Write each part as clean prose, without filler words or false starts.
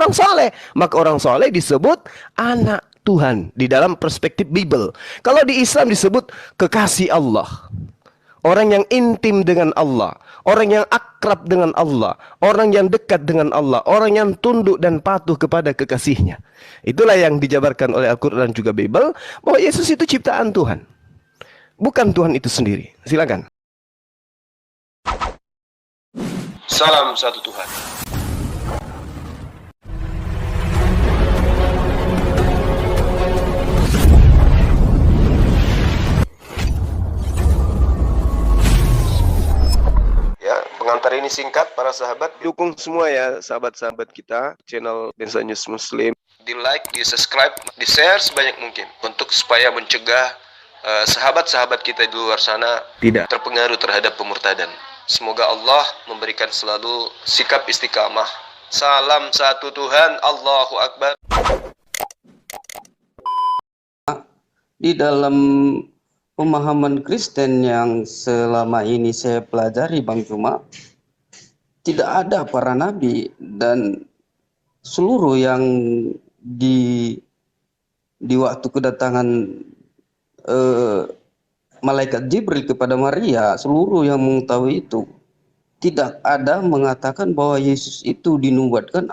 orang soleh. Maka orang soleh disebut anak Tuhan di dalam perspektif Bible. Kalau di Islam disebut kekasih Allah. Orang yang intim dengan Allah, orang yang akrab dengan Allah, orang yang dekat dengan Allah, orang yang tunduk dan patuh kepada kekasihnya. Itulah yang dijabarkan oleh Al-Quran dan juga Bible, bahwa Yesus itu ciptaan Tuhan, bukan Tuhan itu sendiri. Silakan. Salam satu Tuhan. Ya, pengantar ini singkat, para sahabat. Dukung semua ya, sahabat-sahabat kita, channel Densa News Muslim. Di like, di subscribe, di share sebanyak mungkin. Untuk supaya mencegah sahabat-sahabat kita di luar sana tidak terpengaruh terhadap pemurtadan. Semoga Allah memberikan selalu sikap istiqamah. Salam satu Tuhan, Allahu Akbar. Di dalam pemahaman Kristen yang selama ini saya pelajari, Bang Juma, tidak ada para nabi dan seluruh yang di waktu kedatangan malaikat Jibril kepada Maria, seluruh yang mengetahui itu tidak ada mengatakan bahwa Yesus itu dinubuatkan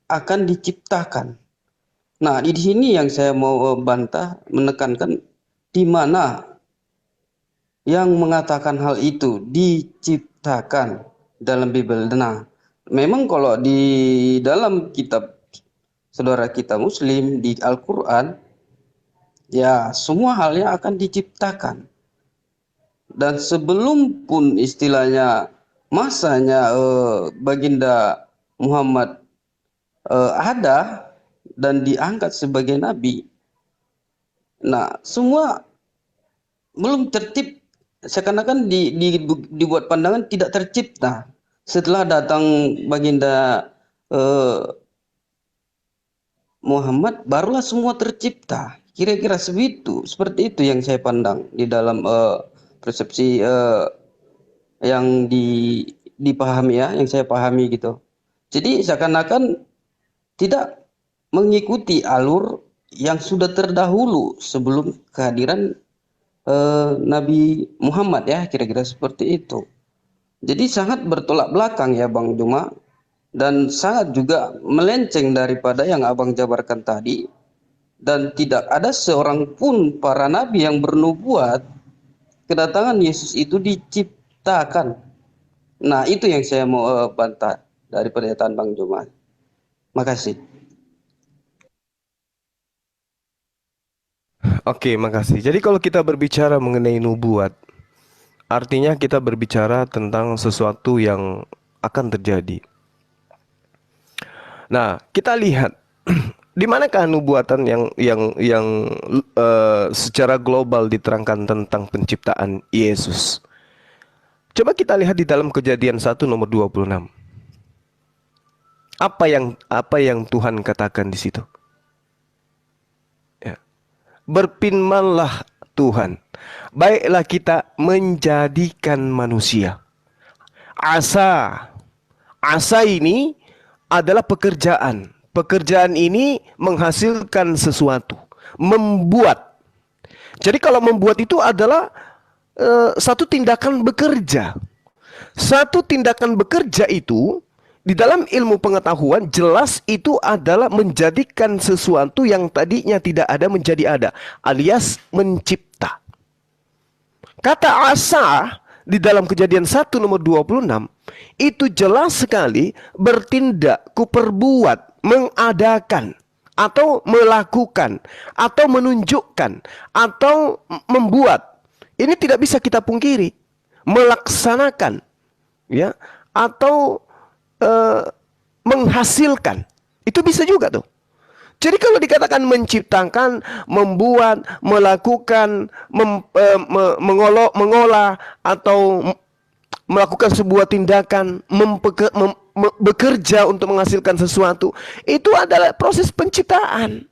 akan diciptakan. Nah, di sini yang saya mau bantah, menekankan di mana yang mengatakan hal itu diciptakan dalam Bible. Nah, memang kalau di dalam kitab saudara kita Muslim di Al-Quran, ya semua halnya akan diciptakan. Dan sebelum pun istilahnya masanya Baginda Muhammad ada dan diangkat sebagai nabi, nah semua belum tertib. Seakan-akan dibuat pandangan tidak tercipta. Setelah datang Baginda Muhammad, barulah semua tercipta. Kira-kira seperti itu yang saya pandang di dalam persepsi yang dipahami ya, yang saya pahami gitu. Jadi seakan-akan tidak mengikuti alur yang sudah terdahulu sebelum kehadiran Nabi Muhammad ya, kira-kira seperti itu. Jadi sangat bertolak belakang ya Bang Juma, dan sangat juga melenceng daripada yang Abang jabarkan tadi, dan tidak ada seorang pun para nabi yang bernubuat kedatangan Yesus itu diciptakan. Nah, itu yang saya mau bantah dari pernyataan Bang Juma. Makasih. Oke, makasih. Jadi kalau kita berbicara mengenai nubuat, artinya kita berbicara tentang sesuatu yang akan terjadi. Nah, kita lihat di manakah nubuatan yang secara global diterangkan tentang penciptaan Yesus. Coba kita lihat di dalam Kejadian 1 nomor 26. Apa yang Tuhan katakan di situ? Ya. Berfirmanlah Tuhan, baiklah kita menjadikan manusia. Asa ini adalah pekerjaan. Pekerjaan ini menghasilkan sesuatu, membuat. Jadi kalau membuat itu adalah satu tindakan bekerja. Satu tindakan bekerja itu di dalam ilmu pengetahuan jelas itu adalah menjadikan sesuatu yang tadinya tidak ada menjadi ada, alias mencipta. Kata asa di dalam Kejadian 1 nomor 26 itu jelas sekali bertindak, kuperbuat, mengadakan, atau melakukan, atau menunjukkan, atau membuat. Ini tidak bisa kita pungkiri. Melaksanakan, ya, atau menghasilkan. Itu bisa juga tuh. Jadi kalau dikatakan menciptakan, membuat, melakukan, mengolah, atau melakukan sebuah tindakan, bekerja untuk menghasilkan sesuatu, itu adalah proses penciptaan.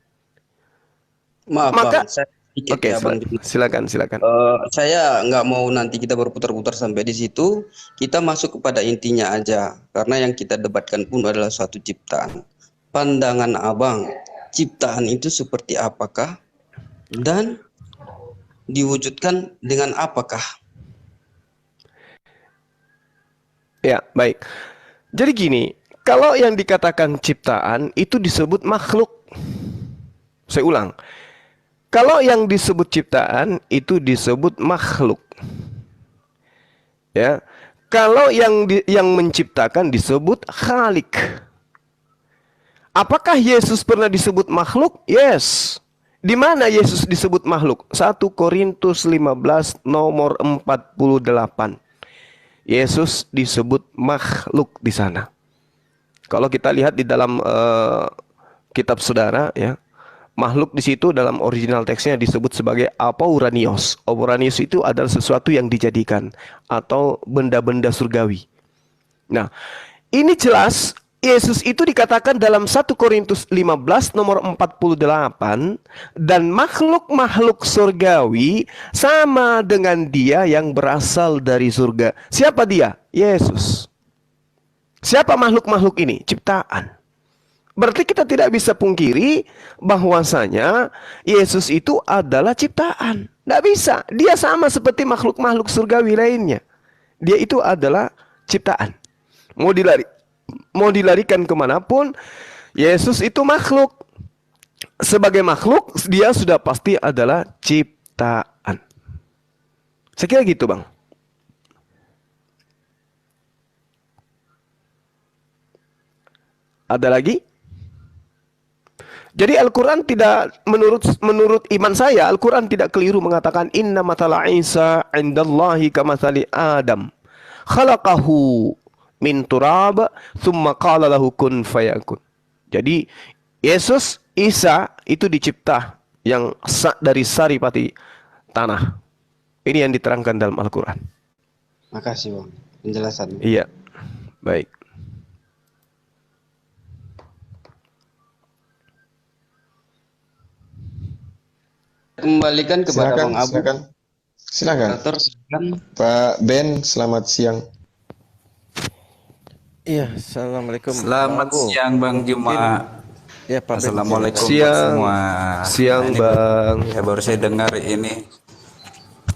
Maaf Maka, Bang, saya sedikit oke, ya Bang. silakan. Saya nggak mau nanti kita berputar-putar sampai di situ. Kita masuk kepada intinya aja, karena yang kita debatkan pun adalah suatu ciptaan. pandangan abang, ciptaan itu seperti apakah dan diwujudkan dengan apakah? Ya, baik. Jadi gini, kalau yang dikatakan ciptaan itu disebut makhluk. Saya ulang. Kalau yang disebut ciptaan itu disebut makhluk. Ya. Kalau yang menciptakan disebut khalik. Apakah Yesus pernah disebut makhluk? Yes. Di mana Yesus disebut makhluk? 1 Korintus 15 nomor 48. Yesus disebut makhluk di sana. Kalau kita lihat di dalam kitab saudara, ya, makhluk di situ dalam original teksnya disebut sebagai apouranios. Apouranios itu adalah sesuatu yang dijadikan atau benda-benda surgawi. Nah, ini jelas Yesus itu dikatakan dalam 1 Korintus 15 nomor 48, dan makhluk-makhluk surgawi sama dengan dia yang berasal dari surga. Siapa dia? Yesus. Siapa makhluk-makhluk ini? Ciptaan. Berarti kita tidak bisa pungkiri bahwasanya Yesus itu adalah ciptaan. Tidak bisa. Dia sama seperti makhluk-makhluk surgawi lainnya. Dia itu adalah ciptaan. Mau dilarikan kemanapun, Yesus itu makhluk. Sebagai makhluk, dia sudah pasti adalah ciptaan. Saya kira gitu, Bang. Ada lagi? Jadi Al-Quran tidak, menurut iman saya, Al-Quran tidak keliru mengatakan inna mathala Isa indallahi kamathali Adam khalaqahu min turab thumma qala lahu kun fayakun. Jadi Yesus, Isa itu dicipta yang dari saripati tanah. Ini yang diterangkan dalam Al-Quran. Makasih Bang penjelasannya. Iya, baik. Kembalikan kepada Bang Abu. Silakan. Silakan. Pak Ben, selamat siang. Iya, assalamualaikum. Selamat siang Bang Juma. Ya, Pak Ben. Assalamualaikum Siang. semua. Siang, Ini Bang. Ya baru saya dengar ini.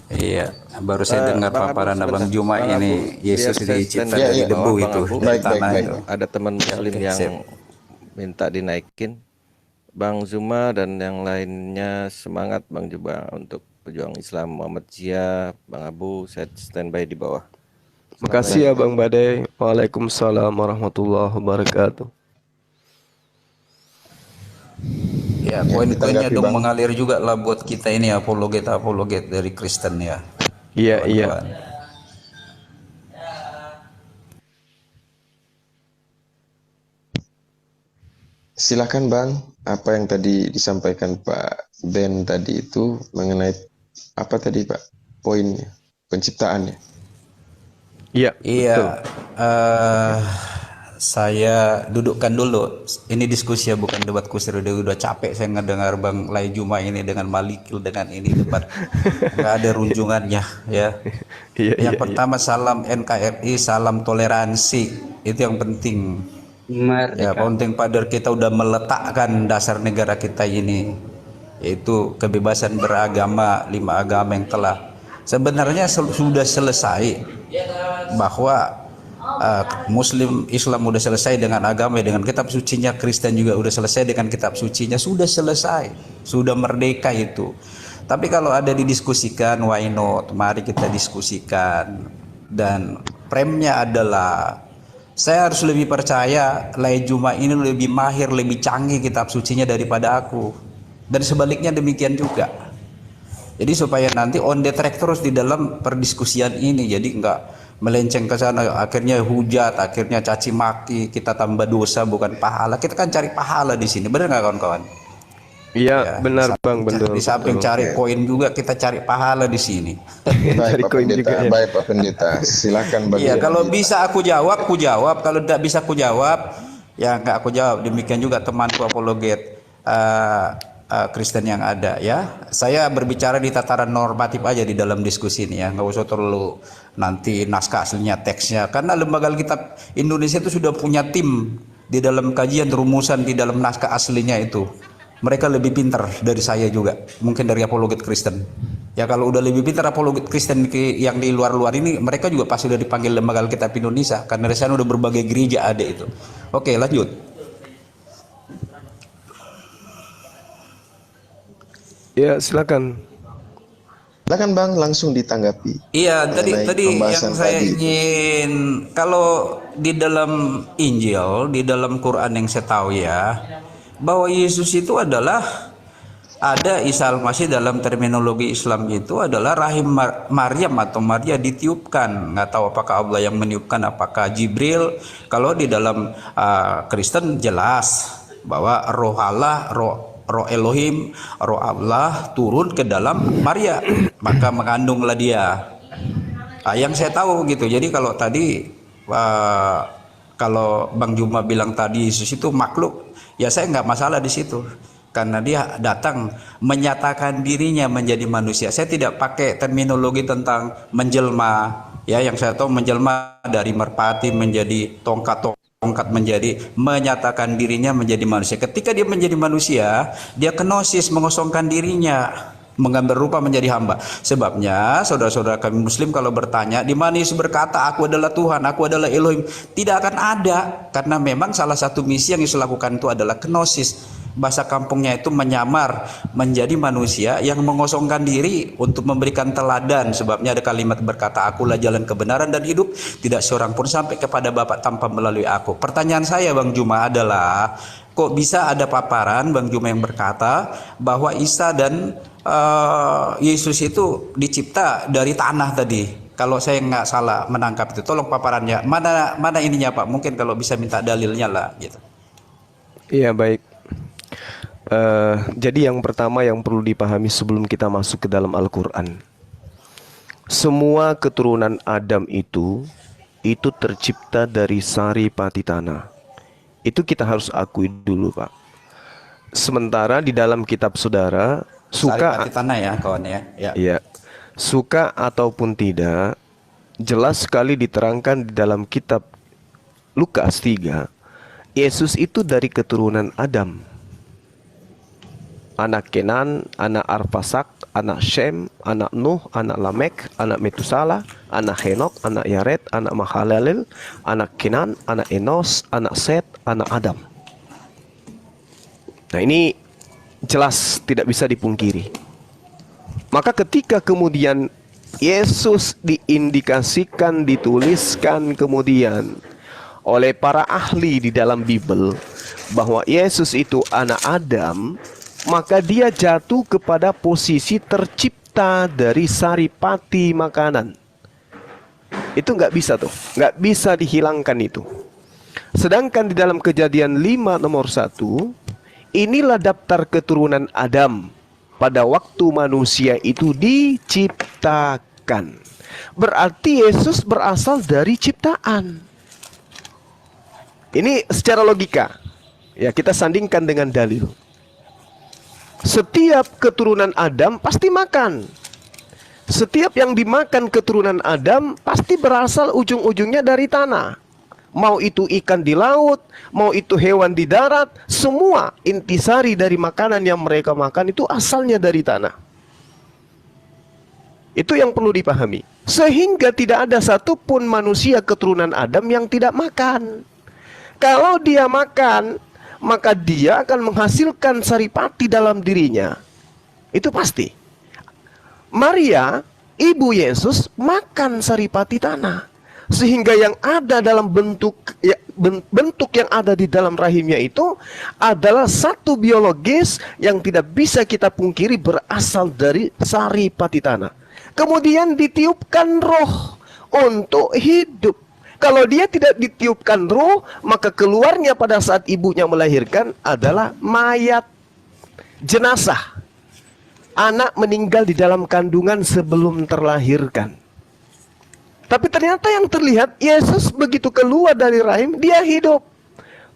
Iya, baru saya dengar Bang Abu, paparan sebentar. Abang Juma Bang ini Abu, Yesus biar saya dicipta stand dari di debu bawah, Bang itu, Abu. dari Baik, tanah baik. itu. Ada teman muslim Oke, yang sip. minta dinaikin. Bang Zuma dan yang lainnya semangat Bang Juba untuk pejuang Islam. Muhammad Zia, Bang Abu, saya standby di bawah. Makasih ya Bang Badai. Waalaikumsalam warahmatullahi wabarakatuh. Ya, poin-poinnya ditanggapi, dong Bang. mengalir juga lah buat kita ini apologet dari Kristen ya. Iya, iya. Kawan-kawan. Silakan Bang, apa yang tadi disampaikan Pak Ben tadi itu mengenai apa tadi Pak poinnya, penciptaannya. Iya, betul. Iya, saya dudukkan dulu. Ini diskusi ya, bukan debat kusir. Udah capek saya ngedengar Bang Lai Juma ini dengan Malikil dengan ini debat. Nggak ada runjungannya ya. Iya, Yang iya, pertama salam NKRI, salam toleransi. Itu yang penting. Ya, Merdeka. penting Pader kita udah meletakkan dasar negara kita ini, yaitu kebebasan beragama, 5 agama yang telah sebenarnya sudah selesai, bahwa Muslim Islam udah selesai dengan agama, dengan kitab sucinya. Kristen juga udah selesai dengan kitab sucinya, sudah selesai, sudah merdeka itu. Tapi kalau ada didiskusikan, why not? Mari kita diskusikan. Dan premnya adalah saya harus lebih percaya Lai Juma ini lebih mahir, lebih canggih kitab sucinya daripada aku. Dan sebaliknya demikian juga. Jadi supaya nanti on the track terus di dalam perdiskusian ini. Jadi enggak melenceng ke sana, akhirnya hujat, akhirnya caci maki, kita tambah dosa bukan pahala. Kita kan cari pahala di sini. Benar nggak kawan-kawan? Iya, benar Bang, betul. Di samping betul. cari koin juga kita cari pahala di sini. Baik Pak koin Pendeta, juga, ya. baik Pak Pendeta. Silakan Bang. Iya, kalau bisa aku jawab, ku jawab. Kalau tidak bisa aku jawab, ya nggak aku jawab. Demikian juga temanku apologet Kristen yang ada ya. Saya berbicara di tataran normatif aja di dalam diskusi ini ya. Nggak usah terlalu nanti naskah aslinya teksnya. Karena lembaga kitab Indonesia itu sudah punya tim di dalam kajian rumusan di dalam naskah aslinya itu. Mereka lebih pintar dari saya juga, mungkin dari apologet Kristen. Ya kalau udah lebih pintar apologet Kristen yang di luar-luar ini, mereka juga pasti udah dipanggil Lembaga Alkitab Indonesia, karena di sana udah berbagai gereja ada itu. Oke, lanjut. Ya, silakan. Silakan Bang, langsung ditanggapi. Iya, tadi Mengenai yang pembahasan saya tadi. ingin, kalau di dalam Injil, di dalam Quran yang saya tahu ya, bahwa Yesus itu adalah, ada Isa Al-Masih dalam terminologi Islam itu adalah rahim Maryam atau Maria ditiupkan. Nggak tahu apakah Allah yang meniupkan, apakah Jibril. Kalau di dalam Kristen jelas bahwa roh Allah, roh Elohim, roh Allah turun ke dalam Maria, maka mengandunglah dia. Yang saya tahu gitu. Jadi kalau tadi kalau Bang Juma bilang tadi Yesus itu makhluk, ya saya nggak masalah di situ, karena dia datang menyatakan dirinya menjadi manusia. Saya tidak pakai terminologi tentang menjelma, ya yang saya tahu menjelma dari merpati menjadi tongkat menjadi menyatakan dirinya menjadi manusia. Ketika dia menjadi manusia, dia kenosis, mengosongkan dirinya, mengambil rupa menjadi hamba. Sebabnya saudara-saudara kami Muslim kalau bertanya di mana Yesus berkata aku adalah Tuhan, aku adalah Elohim, tidak akan ada, karena memang salah satu misi yang Yesus lakukan itu adalah kenosis. Bahasa kampungnya itu menyamar menjadi manusia yang mengosongkan diri untuk memberikan teladan. Sebabnya ada kalimat berkata, akulah jalan kebenaran dan hidup, tidak seorang pun sampai kepada Bapa tanpa melalui aku. Pertanyaan saya Bang Juma adalah, kok bisa ada paparan Bang Juma yang berkata bahwa Isa dan Yesus itu dicipta dari tanah tadi? Kalau saya nggak salah menangkap itu, tolong paparannya mana ininya Pak, mungkin kalau bisa minta dalilnya lah gitu. Iya, baik. Jadi yang pertama yang perlu dipahami sebelum kita masuk ke dalam Al-Quran, semua keturunan Adam itu tercipta dari sari pati tanah. Itu kita harus akui dulu, Pak. Sementara di dalam kitab saudara, suka Sari pati tanah ya kawan ya. ya, suka ataupun tidak, jelas sekali diterangkan di dalam kitab Lukas 3, Yesus itu dari keturunan Adam. Anak Kenan, anak Arfasak, anak Shem, anak Nuh, anak Lamek, anak Metusala, anak Henok, anak Yared, anak Mahalalel, anak Kenan, anak Enos, anak Set, anak Adam. Nah ini jelas tidak bisa dipungkiri. Maka ketika kemudian Yesus diindikasikan, dituliskan kemudian oleh para ahli di dalam Bible bahwa Yesus itu anak Adam, maka dia jatuh kepada posisi tercipta dari saripati makanan. Itu nggak bisa tuh, nggak bisa dihilangkan itu. Sedangkan di dalam Kejadian 5 nomor 1, inilah daftar keturunan Adam pada waktu manusia itu diciptakan. Berarti Yesus berasal dari ciptaan. Ini secara logika. Ya, kita sandingkan dengan dalil. Setiap keturunan Adam pasti makan. Setiap yang dimakan keturunan Adam pasti berasal ujung-ujungnya dari tanah. Mau itu ikan di laut, mau itu hewan di darat, semua intisari dari makanan yang mereka makan itu asalnya dari tanah. Itu yang perlu dipahami. Sehingga tidak ada satupun manusia keturunan Adam yang tidak makan. Kalau dia makan, maka dia akan menghasilkan saripati dalam dirinya. Itu pasti. Maria, ibu Yesus, makan saripati tanah. Sehingga yang ada dalam bentuk yang ada di dalam rahimnya itu adalah satu biologis yang tidak bisa kita pungkiri berasal dari saripati tanah. Kemudian ditiupkan roh untuk hidup. Kalau dia tidak ditiupkan roh, maka keluarnya pada saat ibunya melahirkan adalah mayat, jenazah. Anak meninggal di dalam kandungan sebelum terlahirkan. Tapi ternyata yang terlihat, Yesus begitu keluar dari rahim, dia hidup.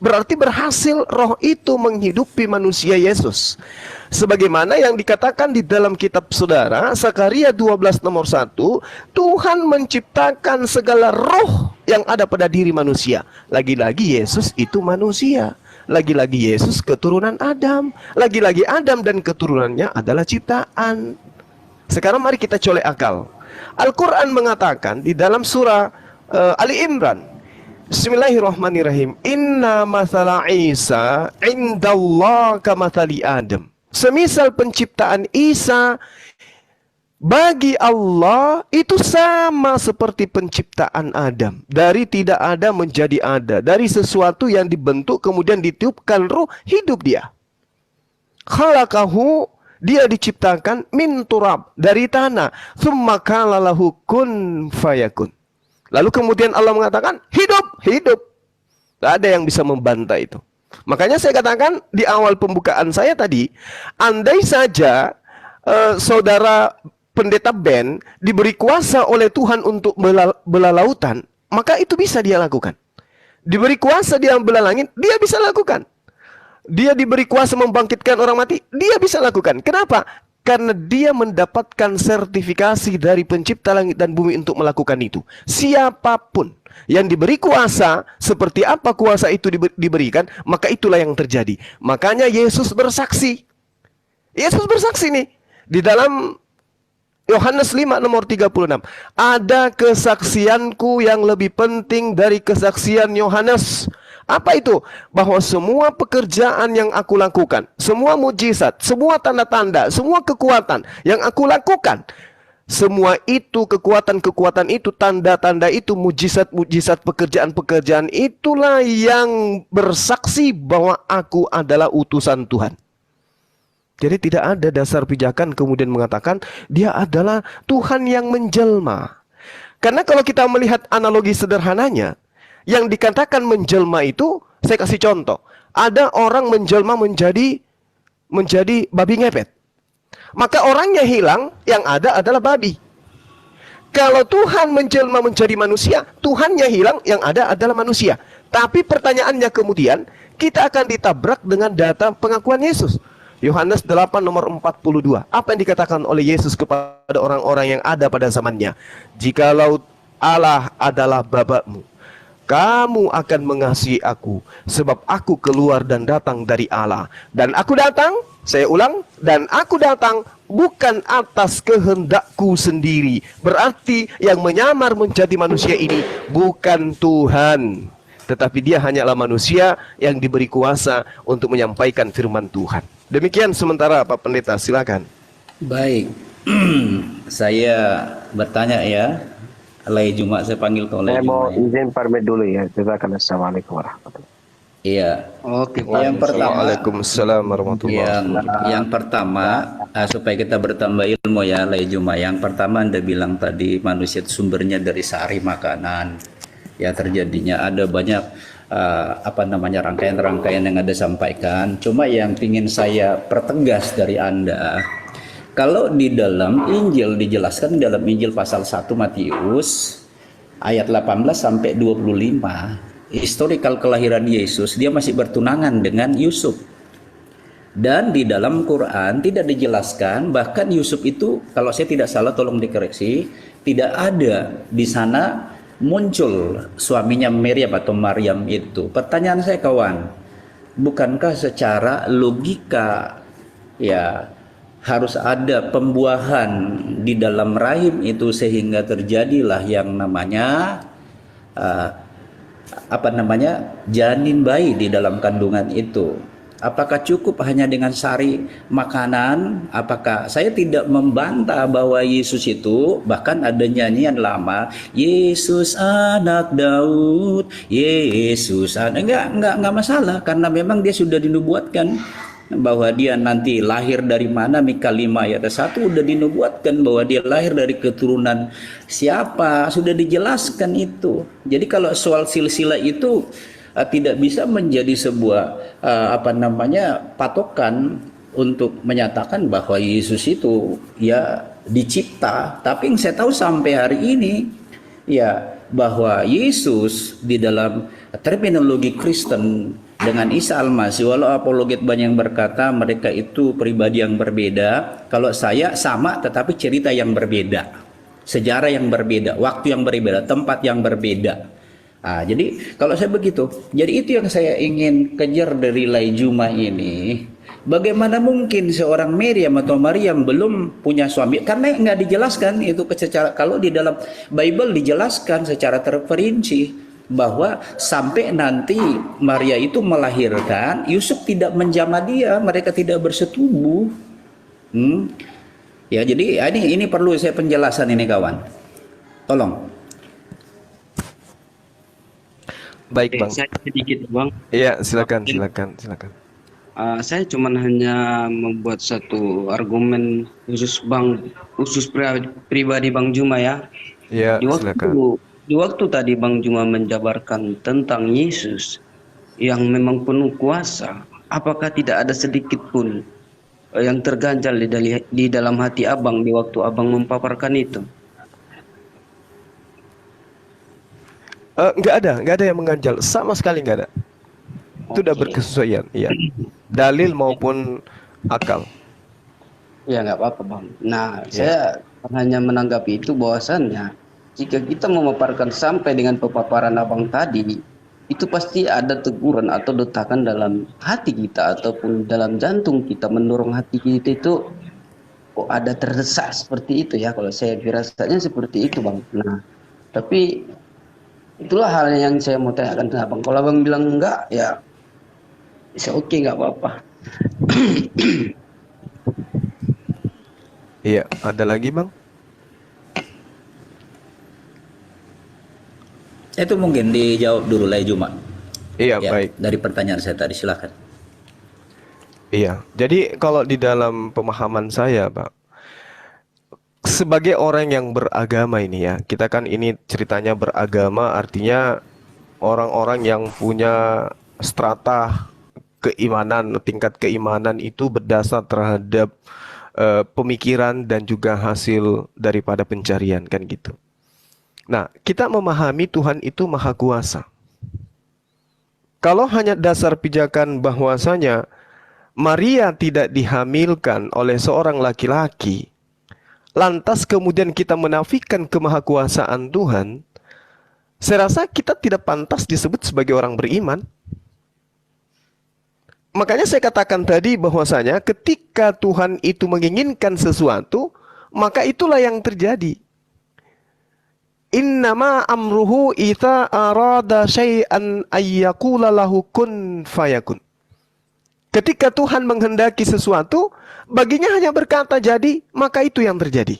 berarti berhasil roh itu menghidupi manusia Yesus. Sebagaimana yang dikatakan di dalam kitab saudara, Zakaria 12 nomor 1, Tuhan menciptakan segala roh yang ada pada diri manusia. Lagi-lagi Yesus itu manusia. Lagi-lagi Yesus keturunan Adam. Lagi-lagi Adam dan keturunannya adalah ciptaan. Sekarang mari kita colek akal. Al-Quran mengatakan di dalam surah Ali Imran, Bismillahirrahmanirrahim, Inna mathala Isa indallah kamathali Adam. Semisal penciptaan Isa bagi Allah itu sama seperti penciptaan Adam. Dari tidak ada menjadi ada. Dari sesuatu yang dibentuk kemudian ditiupkan ruh, hidup dia. Khalaqahu, dia diciptakan min turab, dari tanah. Tsumma qala lahu kun fayakun. Lalu kemudian Allah mengatakan hidup, hidup. Tidak ada yang bisa membantah itu. Makanya saya katakan di awal pembukaan saya tadi, andai saja saudara pendeta Ben diberi kuasa oleh Tuhan untuk bela lautan, maka itu bisa dia lakukan. Diberi kuasa dia bela langit, dia bisa lakukan. Dia diberi kuasa membangkitkan orang mati, dia bisa lakukan. Kenapa? Karena dia mendapatkan sertifikasi dari pencipta langit dan bumi untuk melakukan itu. Siapapun yang diberi kuasa, seperti apa kuasa itu diberikan, maka itulah yang terjadi. Makanya Yesus bersaksi. Yesus bersaksi nih. Di dalam Yohanes 5 nomor 36. Ada kesaksianku yang lebih penting dari kesaksian Yohanes. Apa itu? Bahwa semua pekerjaan yang aku lakukan, semua mujizat, semua tanda-tanda, semua kekuatan yang aku lakukan, semua itu, kekuatan-kekuatan itu, tanda-tanda itu, mujizat-mujizat, pekerjaan-pekerjaan itulah yang bersaksi bahwa aku adalah utusan Tuhan. Jadi tidak ada dasar pijakan kemudian mengatakan dia adalah Tuhan yang menjelma. Karena kalau kita melihat analogi sederhananya, yang dikatakan menjelma itu, saya kasih contoh. Ada orang menjelma menjadi babi ngepet. Maka orangnya hilang, yang ada adalah babi. Kalau Tuhan menjelma menjadi manusia, Tuhannya hilang, yang ada adalah manusia. Tapi pertanyaannya kemudian, kita akan ditabrak dengan data pengakuan Yesus. Yohanes 8 nomor 42. Apa yang dikatakan oleh Yesus kepada orang-orang yang ada pada zamannya? Jikalau Allah adalah Bapakmu, kamu akan mengasihi aku, sebab aku keluar dan datang dari Allah. Dan aku datang, saya ulang, dan aku datang bukan atas kehendakku sendiri. Berarti yang menyamar menjadi manusia ini bukan Tuhan, tetapi dia hanyalah manusia yang diberi kuasa untuk menyampaikan firman Tuhan. Demikian sementara Pak Pendeta, silakan. Baik, saya bertanya ya. Lay Jumat saya panggil kau Lay Saya mau Jumat. izin pamit dulu ya. Jazakallahu. Assalamualaikum warahmatullahi wabarakatuh. Iya. Oke, Pak. Yang pertama, Waalaikumsalam warahmatullahi wabarakatuh. yang pertama supaya kita bertambah ilmu ya Lay Jumat. Yang pertama Anda bilang tadi manusia itu sumbernya dari sari makanan. Ya terjadinya ada banyak rangkaian-rangkaian yang Anda sampaikan. Cuma yang ingin saya pertegas dari Anda, kalau di dalam Injil dijelaskan dalam Injil pasal 1 Matius ayat 18 sampai 25, historikal kelahiran Yesus, dia masih bertunangan dengan Yusuf. Dan di dalam Quran tidak dijelaskan, bahkan Yusuf itu kalau saya tidak salah tolong dikoreksi, tidak ada di sana muncul suaminya Maryam atau Maryam itu. Pertanyaan saya kawan, bukankah secara logika ya harus ada pembuahan di dalam rahim itu sehingga terjadilah yang namanya janin bayi di dalam kandungan itu. Apakah cukup hanya dengan sari makanan? Apakah saya tidak membantah bahwa Yesus itu, bahkan ada nyanyian lama, Yesus anak Daud, Yesus anak, enggak masalah karena memang dia sudah dinubuatkan bahwa dia nanti lahir dari mana. Mika 5 ayat 1 udah dinubuatkan bahwa dia lahir dari keturunan siapa, sudah dijelaskan itu. Jadi kalau soal silsilah itu tidak bisa menjadi sebuah patokan untuk menyatakan bahwa Yesus itu ya dicipta. Tapi yang saya tahu sampai hari ini ya bahwa Yesus di dalam terminologi Kristen dengan Isa Al-Masih, walau apologet banyak yang berkata mereka itu pribadi yang berbeda, kalau saya sama tetapi cerita yang berbeda, sejarah yang berbeda, waktu yang berbeda, tempat yang berbeda. Jadi kalau saya begitu, jadi itu yang saya ingin kejar dari Laijuma ini. Bagaimana mungkin seorang Maryam atau Maryam belum punya suami? Karena nggak dijelaskan itu secara, kalau di dalam Bible dijelaskan secara terperinci bahwa sampai nanti Maria itu melahirkan, Yusuf tidak menjamah dia, mereka tidak bersetubuh. Ya, jadi ini perlu saya penjelasan ini kawan. Tolong. Baik Bang. Saya sedikit Bang. Iya, silakan. Saya cuman hanya membuat satu argumen khusus pribadi Bang Juma ya. Iya, silakan. Di waktu tadi Bang Juma menjabarkan tentang Yesus yang memang penuh kuasa, apakah tidak ada sedikit pun yang terganjal di dalam hati Abang di waktu Abang memaparkan itu? Nggak ada yang mengganjal, sama sekali nggak ada. Itu udah berkesesuaian, iya. Dalil maupun akal. Ya nggak apa-apa Bang. Nah, saya hanya menanggapi itu bahwasannya jika kita memaparkan sampai dengan pemaparan Abang tadi, itu pasti ada teguran atau detakan dalam hati kita ataupun dalam jantung kita, mendorong hati kita itu kok ada terdesak seperti itu ya. Kalau saya firasatnya seperti itu Bang. Nah, tapi itulah hal yang saya mau tanyakan ke Abang. Kalau Abang bilang enggak, ya bisa oke, nggak apa-apa. Iya, ada lagi Bang? Itu mungkin dijawab dulu Laijuma. Iya, Ya, baik. dari pertanyaan saya tadi, silakan. Iya, jadi kalau di dalam pemahaman saya, Pak, sebagai orang yang beragama ini ya, kita kan ini ceritanya beragama, artinya orang-orang yang punya strata keimanan, tingkat keimanan itu berdasar terhadap pemikiran dan juga hasil daripada pencarian, kan gitu. Nah, kita memahami Tuhan itu maha kuasa. Kalau hanya dasar pijakan bahwasanya Maria tidak dihamilkan oleh seorang laki-laki, lantas kemudian kita menafikan kemahakuasaan Tuhan, saya rasa kita tidak pantas disebut sebagai orang beriman. Makanya saya katakan tadi bahwasanya ketika Tuhan itu menginginkan sesuatu, maka itulah yang terjadi. Innama amruhu idza arada syai'an ayyaqula lahu kun fayakun. Ketika Tuhan menghendaki sesuatu, baginya hanya berkata jadi, maka itu yang terjadi.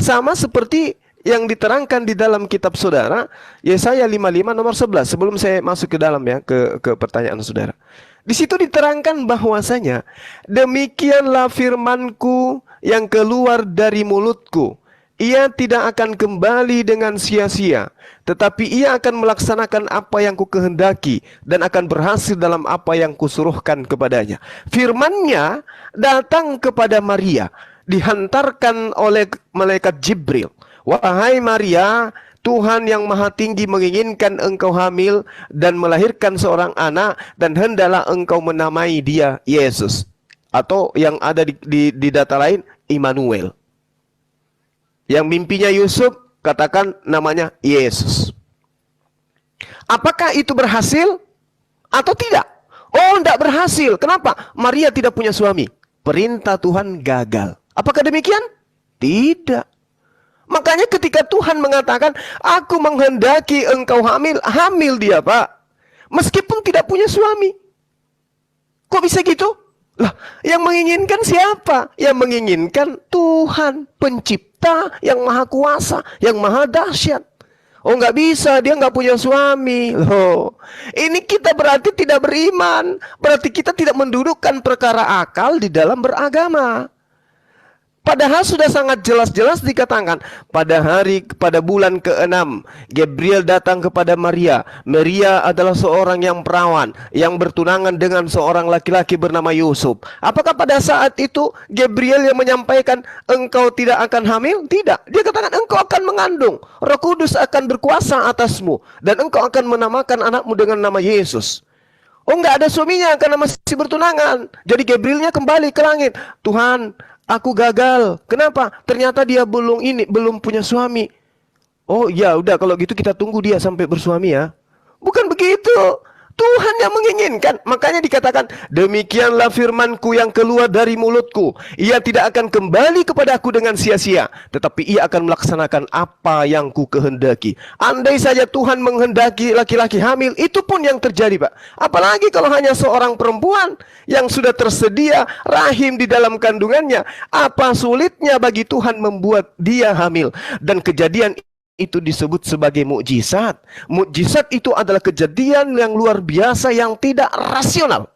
Sama seperti yang diterangkan di dalam kitab saudara, Yesaya 55 nomor 11. Sebelum saya masuk ke dalam ya, ke pertanyaan saudara. Di situ diterangkan bahwasanya, demikianlah firmanku yang keluar dari mulutku. Ia tidak akan kembali dengan sia-sia, tetapi ia akan melaksanakan apa yang kukehendaki dan akan berhasil dalam apa yang kusuruhkan kepadanya. Firman-Nya datang kepada Maria, dihantarkan oleh malaikat Jibril. Wahai Maria, Tuhan yang Maha Tinggi menginginkan engkau hamil dan melahirkan seorang anak, dan hendaklah engkau menamai dia Yesus. Atau yang ada di data lain, Immanuel. Yang mimpinya Yusuf, katakan namanya Yesus. Apakah itu berhasil atau tidak? Oh, tidak berhasil. Kenapa? Maria tidak punya suami. Perintah Tuhan gagal. Apakah demikian? Tidak. Makanya ketika Tuhan mengatakan, aku menghendaki engkau hamil, hamil dia, Pak. Meskipun tidak punya suami. Kok bisa gitu? Lah, yang menginginkan siapa? Yang menginginkan Tuhan, pencipta yang maha kuasa, yang maha dahsyat. Oh, nggak bisa, dia nggak punya suami. Loh, ini kita berarti tidak beriman. Berarti kita tidak mendudukkan perkara akal di dalam beragama. Padahal sudah sangat jelas-jelas dikatakan pada bulan ke-6 Gabriel datang kepada Maria. Maria adalah seorang yang perawan yang bertunangan dengan seorang laki-laki bernama Yusuf. Apakah pada saat itu Gabriel yang menyampaikan engkau tidak akan hamil? Tidak. Dia katakan engkau akan mengandung. Roh Kudus akan berkuasa atasmu dan engkau akan menamakan anakmu dengan nama Yesus. Oh, nggak ada suaminya karena masih bertunangan. Jadi Gabrielnya kembali ke langit. Tuhan, aku gagal. Kenapa? Ternyata dia belum punya suami. Oh ya udah, kalau gitu kita tunggu dia sampai bersuami ya. Bukan begitu. Tuhan yang menginginkan. Makanya dikatakan, demikianlah firmanku yang keluar dari mulutku. Ia tidak akan kembali kepadaku dengan sia-sia, tetapi ia akan melaksanakan apa yang ku kehendaki. Andai saja Tuhan menghendaki laki-laki hamil, itu pun yang terjadi, Pak. Apalagi kalau hanya seorang perempuan yang sudah tersedia rahim di dalam kandungannya. Apa sulitnya bagi Tuhan membuat dia hamil? Dan kejadian itu disebut sebagai mukjizat. Mukjizat itu adalah kejadian yang luar biasa yang tidak rasional.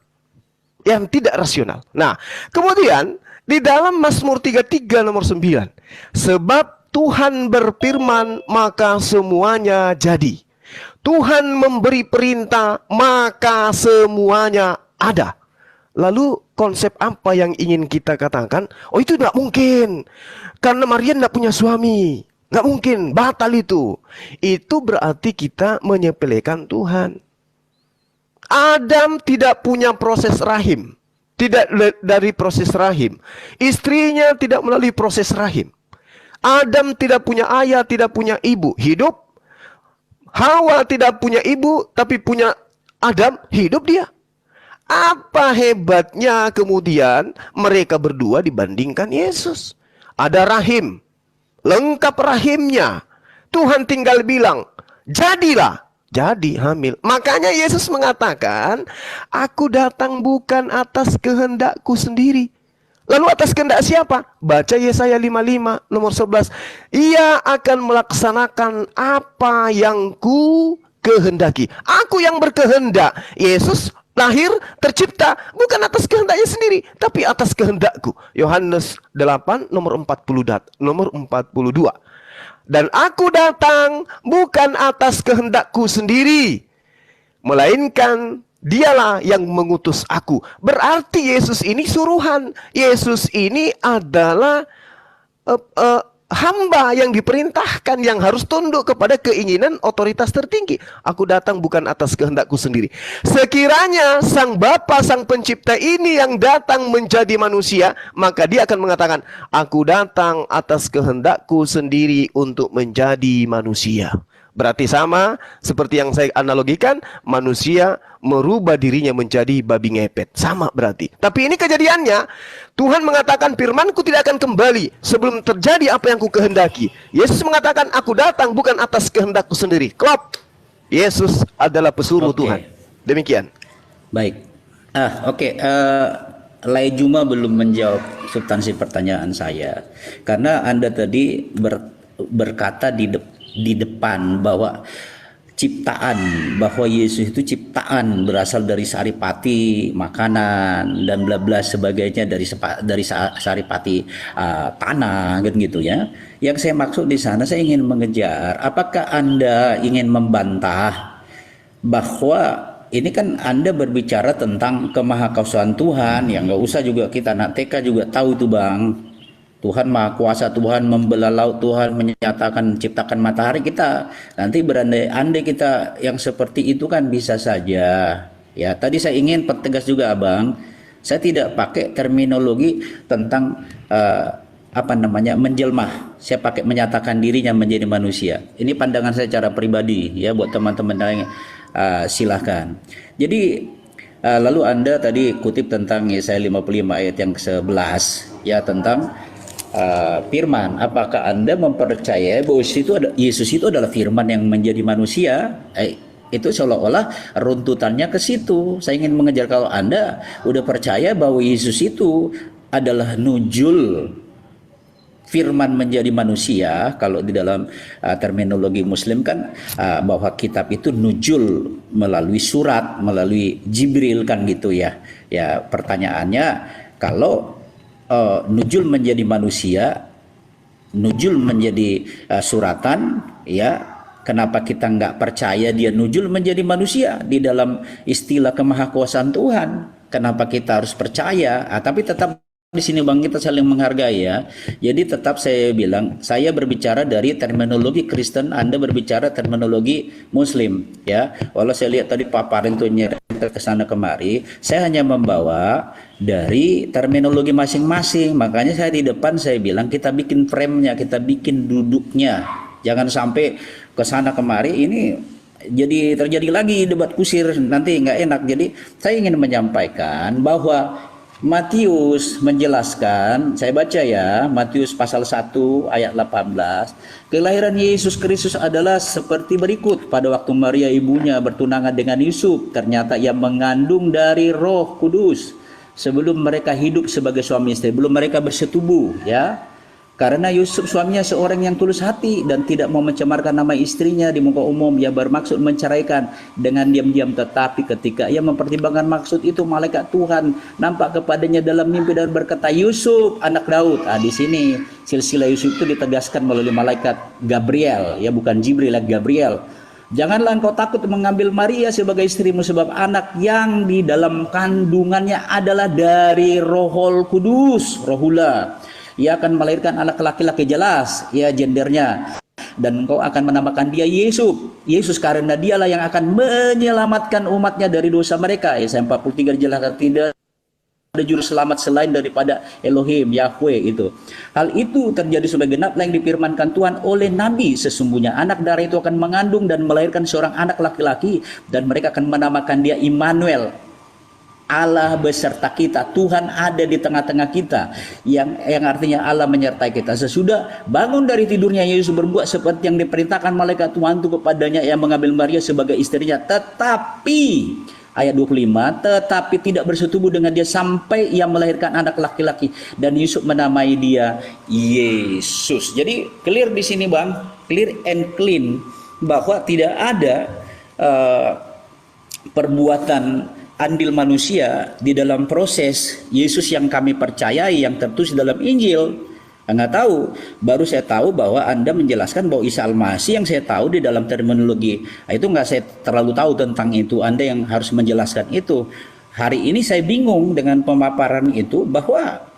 Yang tidak rasional. Nah, kemudian di dalam Mazmur 33 nomor 9. Sebab Tuhan berfirman maka semuanya jadi. Tuhan memberi perintah maka semuanya ada. Lalu konsep apa yang ingin kita katakan? Oh, itu tidak mungkin. Karena Maria tidak punya suami. Nggak mungkin, batal itu. Itu berarti kita menyepelekan Tuhan. Adam tidak punya proses rahim. Tidak dari proses rahim. Istrinya tidak melalui proses rahim. Adam tidak punya ayah, tidak punya ibu. Hidup. Hawa tidak punya ibu, tapi punya Adam. Hidup dia. Apa hebatnya kemudian mereka berdua dibandingkan Yesus? Ada rahim. Lengkap rahimnya. Tuhan tinggal bilang, jadilah. Jadi hamil. Makanya Yesus mengatakan, aku datang bukan atas kehendakku sendiri. Lalu atas kehendak siapa? Baca Yesaya 55 nomor 11. Ia akan melaksanakan apa yang ku kehendaki. Aku yang berkehendak. Yesus lahir, tercipta bukan atas kehendaknya sendiri, tapi atas kehendakku. Yohanes 8 nomor 42. Dan aku datang bukan atas kehendakku sendiri, melainkan dialah yang mengutus aku. Berarti Yesus ini suruhan. Yesus ini adalah hamba yang diperintahkan, yang harus tunduk kepada keinginan otoritas tertinggi. Aku datang bukan atas kehendakku sendiri. Sekiranya sang Bapa, sang pencipta ini yang datang menjadi manusia, maka dia akan mengatakan, aku datang atas kehendakku sendiri untuk menjadi manusia. Berarti sama seperti yang saya analogikan, manusia merubah dirinya menjadi babi ngepet. Sama berarti. Tapi ini kejadiannya, Tuhan mengatakan firmanku tidak akan kembali sebelum terjadi apa yang ku kehendaki. Yesus mengatakan aku datang bukan atas kehendakku sendiri. Klop. Yesus adalah pesuruh Tuhan. Demikian. Baik. Lai Juma belum menjawab substansi pertanyaan saya. Karena Anda tadi berkata di depan bahwa Yesus itu ciptaan, berasal dari saripati makanan dan bla bla sebagainya, dari saripati tanah gitu ya. Yang saya maksud di sana, saya ingin mengejar, apakah Anda ingin membantah bahwa ini kan Anda berbicara tentang kemahakausahaan Tuhan, yang nggak usah juga kita anak TK juga tahu tuh Bang. Tuhan Maha Kuasa, Tuhan membelah laut, Tuhan menyatakan ciptakan matahari. Kita nanti berandai-andai kita yang seperti itu kan bisa saja. Ya, tadi saya ingin pertegas juga Abang, saya tidak pakai terminologi tentang menjelmah. Saya pakai menyatakan dirinya menjadi manusia. Ini pandangan saya secara pribadi ya, buat teman-teman lain silahkan. Jadi lalu Anda tadi kutip tentang Yesaya 55 ayat yang ke-11 ya, tentang firman. Apakah Anda mempercayai bahwa Yesus itu adalah firman yang menjadi manusia? Itu seolah-olah runtutannya ke situ. Saya ingin mengejar, kalau Anda udah percaya bahwa Yesus itu adalah nujul firman menjadi manusia, kalau di dalam terminologi Muslim kan bahwa kitab itu nujul melalui surat, melalui Jibril kan gitu ya. Ya, pertanyaannya, kalau nujul menjadi manusia, nujul menjadi suratan, ya kenapa kita nggak percaya dia nujul menjadi manusia di dalam istilah kemahakuasaan Tuhan? Kenapa kita harus percaya? Tapi tetap di sini Bang, kita saling menghargai ya. Jadi tetap saya bilang, saya berbicara dari terminologi Kristen, Anda berbicara terminologi Muslim ya. Walau saya lihat tadi paparan itu nyerempet ke sana kemari, saya hanya membawa dari terminologi masing-masing. Makanya saya di depan saya bilang kita bikin frame-nya, kita bikin duduknya. Jangan sampai ke sana kemari ini jadi terjadi lagi debat kusir, nanti nggak enak. Jadi saya ingin menyampaikan bahwa Matius menjelaskan, saya baca ya, Matius pasal 1 ayat 18, kelahiran Yesus Kristus adalah seperti berikut. Pada waktu Maria ibunya bertunangan dengan Yusuf, ternyata ia mengandung dari Roh Kudus sebelum mereka hidup sebagai suami istri, belum mereka bersetubuh ya. Karena Yusuf suaminya seorang yang tulus hati dan tidak mau mencemarkan nama istrinya di muka umum, ia bermaksud menceraikan dengan diam-diam. Tetapi ketika ia mempertimbangkan maksud itu, malaikat Tuhan nampak kepadanya dalam mimpi dan berkata, Yusuf anak Daud. Di sini silsilah Yusuf itu ditegaskan melalui malaikat Gabriel, ya bukan Jibril, Gabriel. Janganlah engkau takut mengambil Maria sebagai istrimu, sebab anak yang di dalam kandungannya adalah dari Rohul Kudus, Rohullah. Ia akan melahirkan anak laki-laki, jelas ya gendernya, dan engkau akan menamakan dia Yesus karena dialah yang akan menyelamatkan umatnya dari dosa mereka. Yesaya 43 jelaskan, tidak ada juru selamat selain daripada Elohim, Yahweh itu. Hal itu terjadi sebagai genap yang difirmankan Tuhan oleh Nabi, sesungguhnya anak darah itu akan mengandung dan melahirkan seorang anak laki-laki, dan mereka akan menamakan dia Immanuel, Allah beserta kita. Tuhan ada di tengah-tengah kita, yang artinya Allah menyertai kita. Sesudah bangun dari tidurnya, Yesus berbuat seperti yang diperintahkan malaikat Tuhan itu kepadanya, yang mengambil Maria sebagai istrinya. Tetapi ayat 25, tetapi tidak bersetubuh dengan dia sampai ia melahirkan anak laki-laki, dan Yusuf menamai dia Yesus. Jadi clear di sini Bang, clear and clean, bahwa tidak ada perbuatan andil manusia di dalam proses Yesus yang kami percayai, yang tertulis dalam Injil. Nggak tahu, baru saya tahu bahwa Anda menjelaskan bahwa Isa Al-Masih, yang saya tahu di dalam terminologi itu nggak saya terlalu tahu tentang itu. Anda yang harus menjelaskan itu. Hari ini saya bingung dengan pemaparan itu, bahwa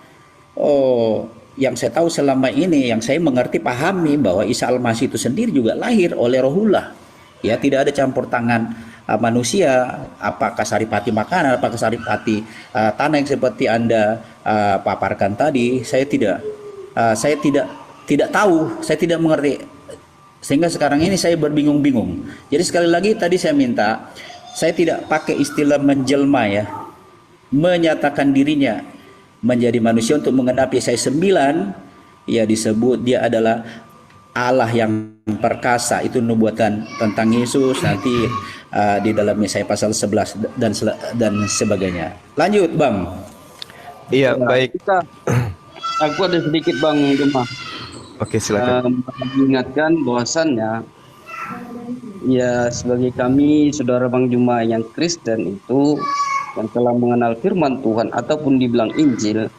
yang saya tahu selama ini, yang saya mengerti pahami, bahwa Isa Al-Masih itu sendiri juga lahir oleh Rohullah. Ya, tidak ada campur tangan manusia, apakah saripati makanan, apakah saripati tanah yang seperti Anda paparkan tadi. Saya tidak tahu, saya tidak mengerti, sehingga sekarang ini saya berbingung-bingung. Jadi sekali lagi tadi saya minta, saya tidak pakai istilah menjelma ya, menyatakan dirinya menjadi manusia untuk mengenapi Yesaya 9, ya disebut dia adalah Allah yang perkasa. Itu nubuatan tentang Yesus nanti di dalam Yesaya pasal 11 dan sebagainya. Lanjut Bang. Iya, baik. Aku ada sedikit Bang Gemma. Oke, silakan. Mengingatkan bahwasannya, ya sebagai kami saudara Bang Juma yang Kristen itu, yang telah mengenal firman Tuhan ataupun dibilang Injil,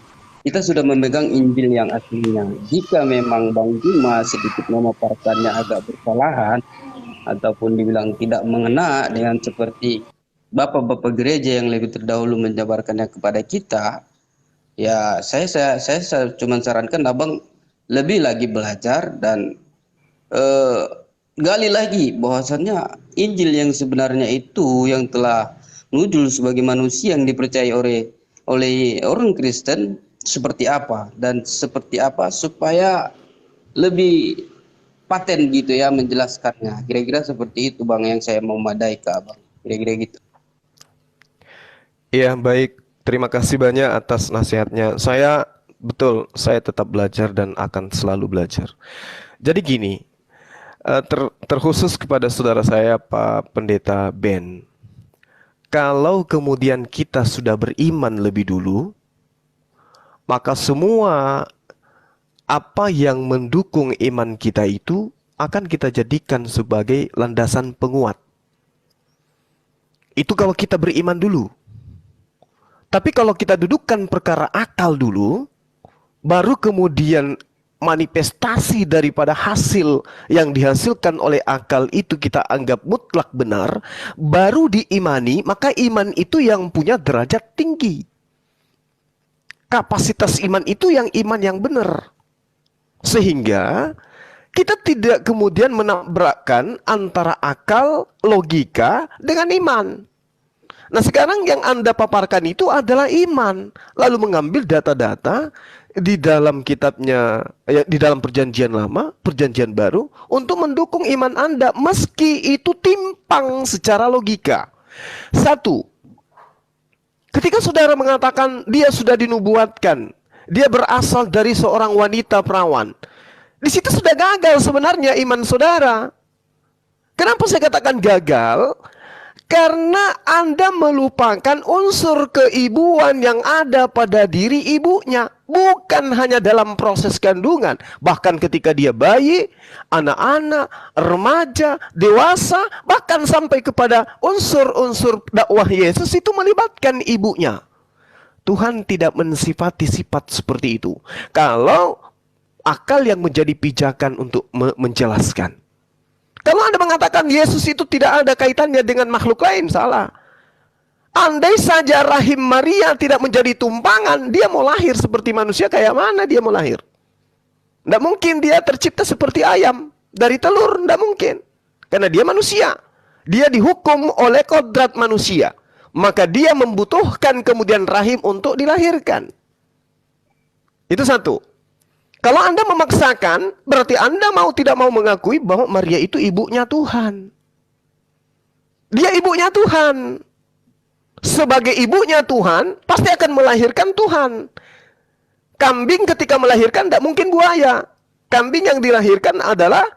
kita sudah memegang Injil yang aslinya. Jika memang Bang Juma sedikit memaparkannya agak bersalahan, ataupun dibilang tidak mengena dengan seperti bapak-bapak gereja yang lebih terdahulu menjabarkannya kepada kita, ya saya cuma sarankan abang lebih lagi belajar dan gali lagi bahwasannya Injil yang sebenarnya itu, yang telah muncul sebagai manusia yang dipercayai oleh orang Kristen, seperti apa dan seperti apa, supaya lebih paten gitu ya menjelaskannya. Kira-kira seperti itu Bang yang saya mau madai ke Abang. Kira-kira gitu. Iya, baik. Terima kasih banyak atas nasihatnya. Saya tetap belajar dan akan selalu belajar. Jadi gini, terkhusus kepada saudara saya Pak Pendeta Ben. Kalau kemudian kita sudah beriman lebih dulu, maka semua apa yang mendukung iman kita itu akan kita jadikan sebagai landasan penguat. Itu kalau kita beriman dulu. Tapi kalau kita dudukkan perkara akal dulu, baru kemudian manifestasi daripada hasil yang dihasilkan oleh akal itu kita anggap mutlak benar, baru diimani, maka iman itu yang punya derajat tinggi. kapasitas iman itu yang iman yang benar. Sehingga kita tidak kemudian menabrakkan antara akal, logika dengan iman. Nah, sekarang yang Anda paparkan itu adalah iman. Lalu mengambil data-data di dalam kitabnya, ya, di dalam perjanjian lama, perjanjian baru, untuk mendukung iman Anda, meski itu timpang secara logika. Satu, ketika saudara mengatakan dia sudah dinubuatkan, dia berasal dari seorang wanita perawan, di situ sudah gagal sebenarnya iman saudara. Kenapa saya katakan gagal? Karena Anda melupakan unsur keibuan yang ada pada diri ibunya. Bukan hanya dalam proses kandungan. Bahkan ketika dia bayi, anak-anak, remaja, dewasa, bahkan sampai kepada unsur-unsur dakwah Yesus itu melibatkan ibunya. Tuhan tidak mensifati sifat seperti itu. Kalau akal yang menjadi pijakan untuk menjelaskan. Kalau Anda mengatakan Yesus itu tidak ada kaitannya dengan makhluk lain, salah. Andai saja rahim Maria tidak menjadi tumpangan, dia mau lahir seperti manusia, kayak mana dia mau lahir? Tidak mungkin dia tercipta seperti ayam, dari telur, tidak mungkin. Karena dia manusia. Dia dihukum oleh kodrat manusia. Maka dia membutuhkan kemudian rahim untuk dilahirkan. Itu satu. Kalau Anda memaksakan, berarti Anda mau tidak mau mengakui bahwa Maria itu ibunya Tuhan. Dia ibunya Tuhan. Sebagai ibunya Tuhan, pasti akan melahirkan Tuhan. Kambing ketika melahirkan tidak mungkin buaya. Kambing yang dilahirkan adalah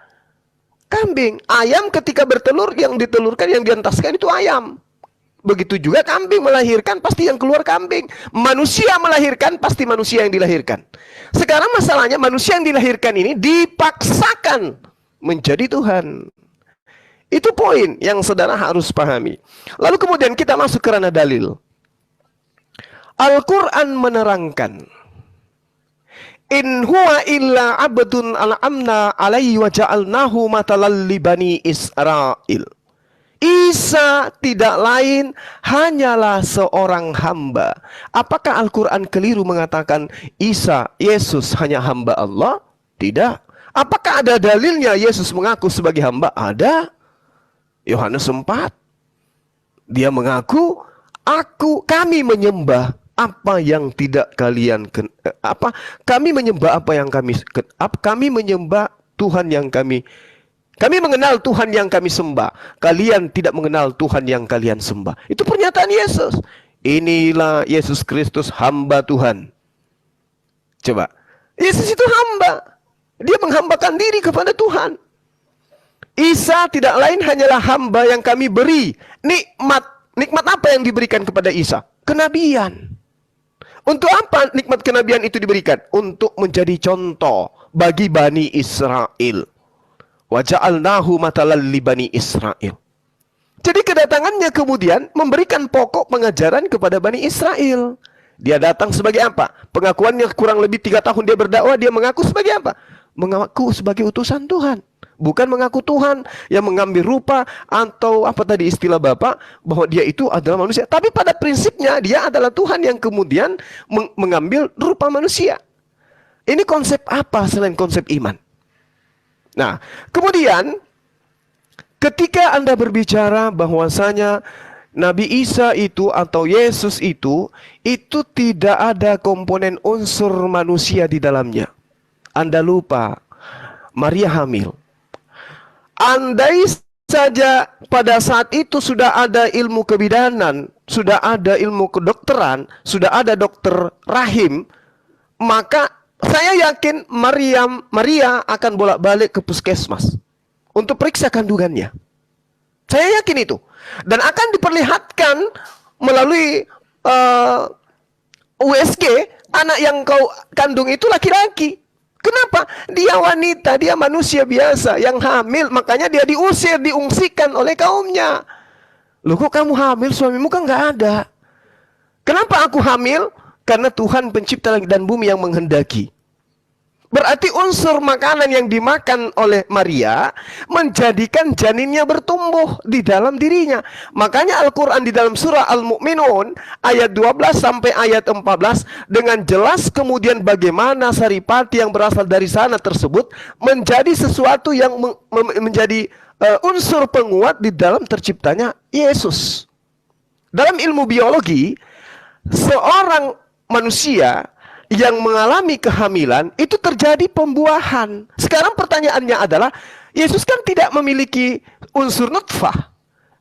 kambing. Ayam ketika bertelur, yang ditelurkan, yang dientaskan itu ayam. Begitu juga kambing melahirkan, pasti yang keluar kambing. Manusia melahirkan, pasti manusia yang dilahirkan. Sekarang masalahnya manusia yang dilahirkan ini dipaksakan menjadi Tuhan. Itu poin yang saudara harus pahami. Lalu kemudian kita masuk ke ranah dalil. Al-Quran menerangkan, in huwa illa abdun al'amna alaihi wa ja'alnahu matalal li bani Israel. Isa tidak lain hanyalah seorang hamba. Apakah Al-Quran keliru mengatakan Isa, Yesus hanya hamba Allah? Tidak. Apakah ada dalilnya Yesus mengaku sebagai hamba? Ada. Yohanes 4. Dia mengaku, kami menyembah apa yang tidak kalian kami menyembah apa yang kami menyembah Tuhan yang kami mengenal Tuhan yang kami sembah. Kalian tidak mengenal Tuhan yang kalian sembah. Itu pernyataan Yesus. Inilah Yesus Kristus, hamba Tuhan. Coba. Yesus itu hamba. Dia menghambakan diri kepada Tuhan. Isa tidak lain hanyalah hamba yang kami beri nikmat. Nikmat apa yang diberikan kepada Isa? Kenabian. Untuk apa nikmat kenabian itu diberikan? Untuk menjadi contoh bagi Bani Israel. Wa ja'alnahu matalal li bani Israel. Jadi kedatangannya kemudian memberikan pokok pengajaran kepada Bani Israel. Dia datang sebagai apa? Pengakuannya kurang lebih 3 tahun dia berdakwah, dia mengaku sebagai apa? Mengaku sebagai utusan Tuhan. Bukan mengaku Tuhan yang mengambil rupa atau apa tadi istilah Bapak, bahwa dia itu adalah manusia. Tapi pada prinsipnya dia adalah Tuhan yang kemudian mengambil rupa manusia. Ini konsep apa selain konsep iman? Nah, kemudian ketika Anda berbicara bahwasanya Nabi Isa itu atau Yesus itu tidak ada komponen unsur manusia di dalamnya. Anda lupa, Maria hamil. Andai saja pada saat itu sudah ada ilmu kebidanan, sudah ada ilmu kedokteran, sudah ada dokter rahim, maka saya yakin Maria akan bolak-balik ke puskesmas untuk periksa kandungannya. Saya yakin itu. Dan akan diperlihatkan melalui USG, anak yang kau kandung itu laki-laki. Kenapa? Dia wanita, dia manusia biasa yang hamil, makanya dia diusir, diungsikan oleh kaumnya. Loh, kok kamu hamil, suamimu kan nggak ada. Kenapa aku hamil? Karena Tuhan pencipta langit dan bumi yang menghendaki. Berarti unsur makanan yang dimakan oleh Maria menjadikan janinnya bertumbuh di dalam dirinya. Makanya Al-Quran di dalam surah Al-Mu'minun ayat 12 sampai ayat 14 dengan jelas kemudian bagaimana saripati yang berasal dari sana tersebut menjadi sesuatu yang menjadi unsur penguat di dalam terciptanya Yesus. Dalam ilmu biologi, seorang manusia yang mengalami kehamilan itu terjadi pembuahan. Sekarang pertanyaannya adalah, Yesus kan tidak memiliki unsur nutfah.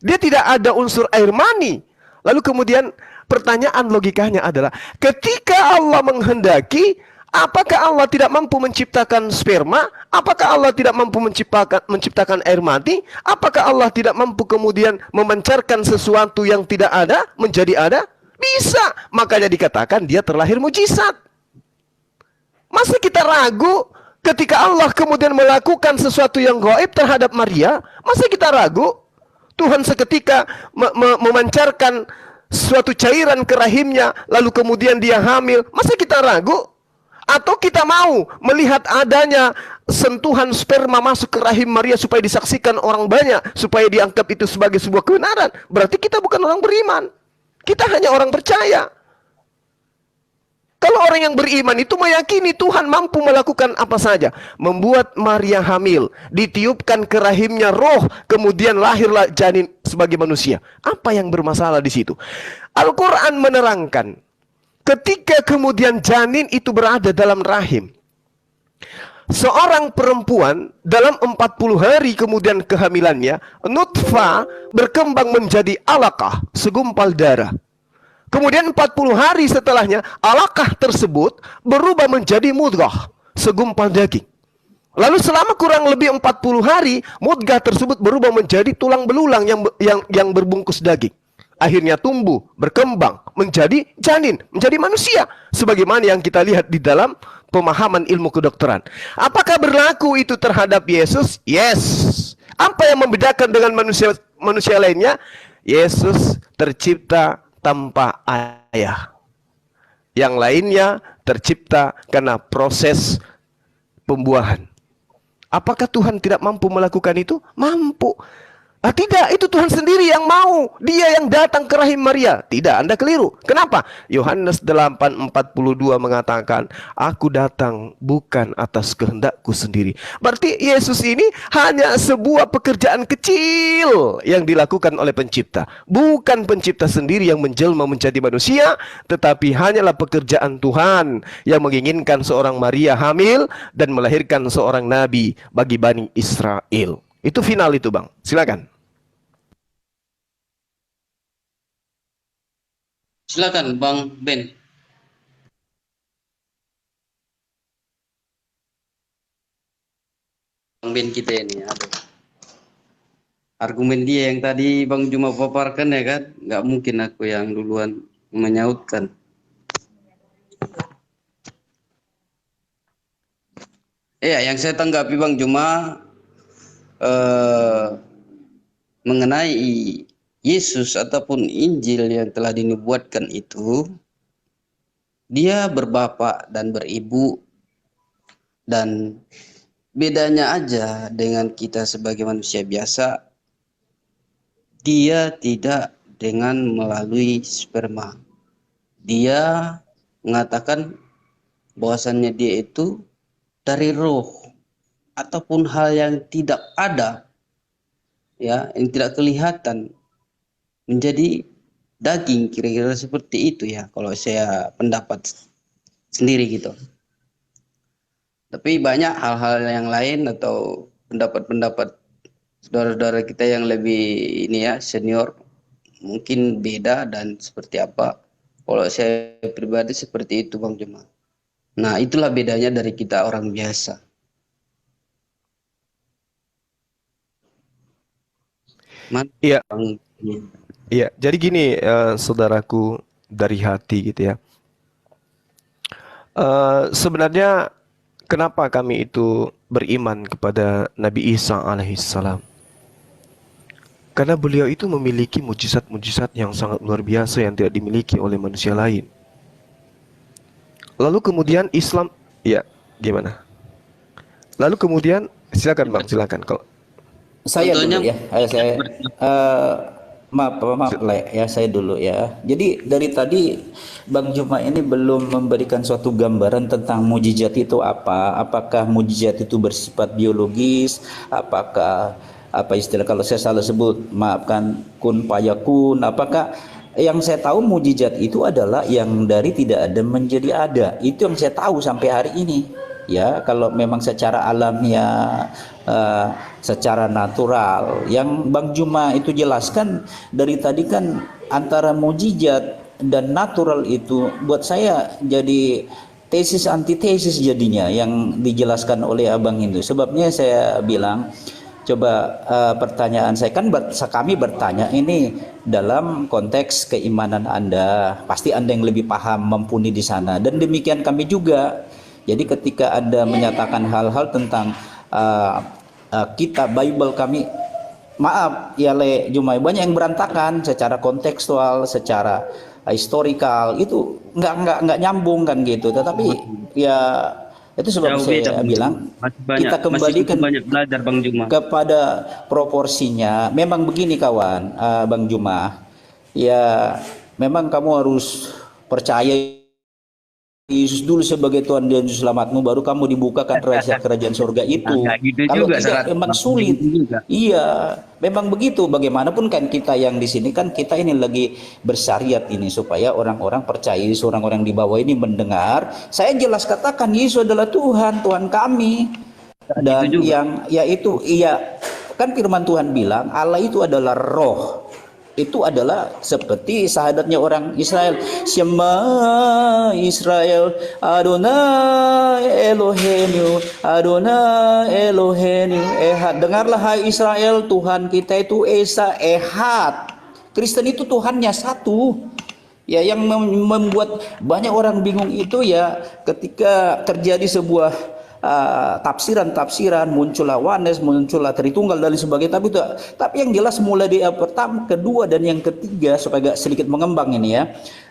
Dia tidak ada unsur air mani. Lalu kemudian pertanyaan logikanya adalah, ketika Allah menghendaki, apakah Allah tidak mampu menciptakan sperma? Apakah Allah tidak mampu menciptakan air mati? Apakah Allah tidak mampu kemudian memancarkan sesuatu yang tidak ada menjadi ada? Bisa. Makanya dikatakan dia terlahir mujizat. Masa kita ragu ketika Allah kemudian melakukan sesuatu yang gaib terhadap Maria? Masa kita ragu? Tuhan seketika memancarkan suatu cairan ke rahimnya, lalu kemudian dia hamil. Masa kita ragu? Atau kita mau melihat adanya sentuhan sperma masuk ke rahim Maria supaya disaksikan orang banyak, supaya dianggap itu sebagai sebuah kebenaran? Berarti kita bukan orang beriman. Kita hanya orang percaya. Kalau orang yang beriman itu meyakini Tuhan mampu melakukan apa saja. Membuat Maria hamil, ditiupkan ke rahimnya roh, kemudian lahirlah janin sebagai manusia. Apa yang bermasalah di situ? Al-Quran menerangkan, ketika kemudian janin itu berada dalam rahim, seorang perempuan dalam 40 hari kemudian kehamilannya, nutfah berkembang menjadi alaqah, segumpal darah. Kemudian 40 hari setelahnya, alaqah tersebut berubah menjadi mudghah, segumpal daging. Lalu selama kurang lebih 40 hari, mudghah tersebut berubah menjadi tulang belulang yang berbungkus daging. Akhirnya tumbuh, berkembang, menjadi janin, menjadi manusia. Sebagaimana yang kita lihat di dalam pemahaman ilmu kedokteran. Apakah berlaku itu terhadap Yesus? Yes. Apa yang membedakan dengan manusia lainnya? Yesus tercipta tanpa ayah. Yang lainnya tercipta karena proses pembuahan. Apakah Tuhan tidak mampu melakukan itu? Mampu. Tidak, itu Tuhan sendiri yang mau. Dia yang datang ke rahim Maria. Tidak, Anda keliru. Kenapa? Yohanes 8:42 mengatakan, aku datang bukan atas kehendakku sendiri. Berarti Yesus ini hanya sebuah pekerjaan kecil yang dilakukan oleh pencipta. Bukan pencipta sendiri yang menjelma menjadi manusia, tetapi hanyalah pekerjaan Tuhan yang menginginkan seorang Maria hamil dan melahirkan seorang nabi bagi Bani Israel. Itu final itu, Bang. Silakan. Silakan Bang Ben. Bang Ben kita ini, aduh. Argumen dia yang tadi Bang Juma paparkan ya kan, nggak mungkin aku yang duluan menyautkan. Ya, yang saya tanggapi Bang Juma mengenai Yesus ataupun Injil yang telah dinubuatkan itu, dia berbapak dan beribu, dan bedanya aja dengan kita sebagai manusia biasa, dia tidak dengan melalui sperma. Dia mengatakan bahwasannya dia itu dari roh ataupun hal yang tidak ada, ya, yang tidak kelihatan, menjadi daging, kira-kira seperti itu ya kalau saya pendapat sendiri gitu. Tapi banyak hal-hal yang lain atau pendapat-pendapat saudara-saudara kita yang lebih ini ya senior mungkin beda dan seperti apa. Kalau saya pribadi seperti itu Bang Juma. Nah, itulah bedanya dari kita orang biasa. Iya. Bang. Iya, jadi gini saudaraku dari hati gitu ya. Sebenarnya kenapa kami itu beriman kepada Nabi Isa alaihissalam? Karena beliau itu memiliki mujizat-mujizat yang sangat luar biasa yang tidak dimiliki oleh manusia lain. Lalu kemudian Islam, ya gimana? Lalu kemudian silakan Bang, silakan kalau Saya Contohnya, dulu ya, maaf Le, ya saya dulu ya. Jadi dari tadi Bang Juma ini belum memberikan suatu gambaran tentang mujizat itu apa. Apakah mujizat itu bersifat biologis? Apakah apa istilah kalau saya salah sebut, maafkan, kun payakun? Apakah yang saya tahu mujizat itu adalah yang dari tidak ada menjadi ada. Itu yang saya tahu sampai hari ini. Ya, kalau memang secara alamiah, secara natural, yang Bang Juma itu jelaskan dari tadi kan antara mujizat dan natural itu buat saya jadi tesis antitesis jadinya yang dijelaskan oleh Abang itu. Sebabnya saya bilang coba pertanyaan saya kan kami bertanya ini dalam konteks keimanan Anda, pasti Anda yang lebih paham mumpuni di sana, dan demikian kami juga. Jadi ketika Anda menyatakan hal-hal tentang kitab Bible kami, maaf ya Le Jumai, banyak yang berantakan secara kontekstual, secara historikal, itu nggak nyambung kan gitu. Tetapi ya itu sebab jauh saya beda, Bang bilang Juma. Masih banyak, kita masih kembalikan cukup banyak belajar Bang Juma. kepada proporsinya. Memang begini kawan, Bang Juma, ya memang kamu harus percaya Yesus dulu sebagai Tuhan dan Juru Selamatmu, baru kamu dibukakan rahasia kerajaan surga itu. Nah, gitu Kalau juga, tidak, memang sulit. Gitu juga. Iya, memang begitu. Bagaimanapun kan kita yang di sini kan kita ini lagi bersyariat ini supaya orang-orang percaya, orang-orang di bawah ini mendengar. Saya jelas katakan Yesus adalah Tuhan, Tuhan kami. Dan Itu juga. yang yaitu iya kan firman Tuhan bilang Allah itu adalah roh. Itu adalah seperti syahadatnya orang Israel, Shema Israel Adonai Eloheinu Adonai Eloheinu Ehad. Dengarlah hai Israel, Tuhan kita itu Esa Ehad. Kristen itu Tuhannya satu. Ya, yang membuat banyak orang bingung itu ya ketika terjadi sebuah tafsiran-tafsiran, muncullah oneness, muncullah Tritunggal dan sebagainya. Tapi yang jelas mulai di pertama, kedua dan yang ketiga supaya agak sedikit mengembang ini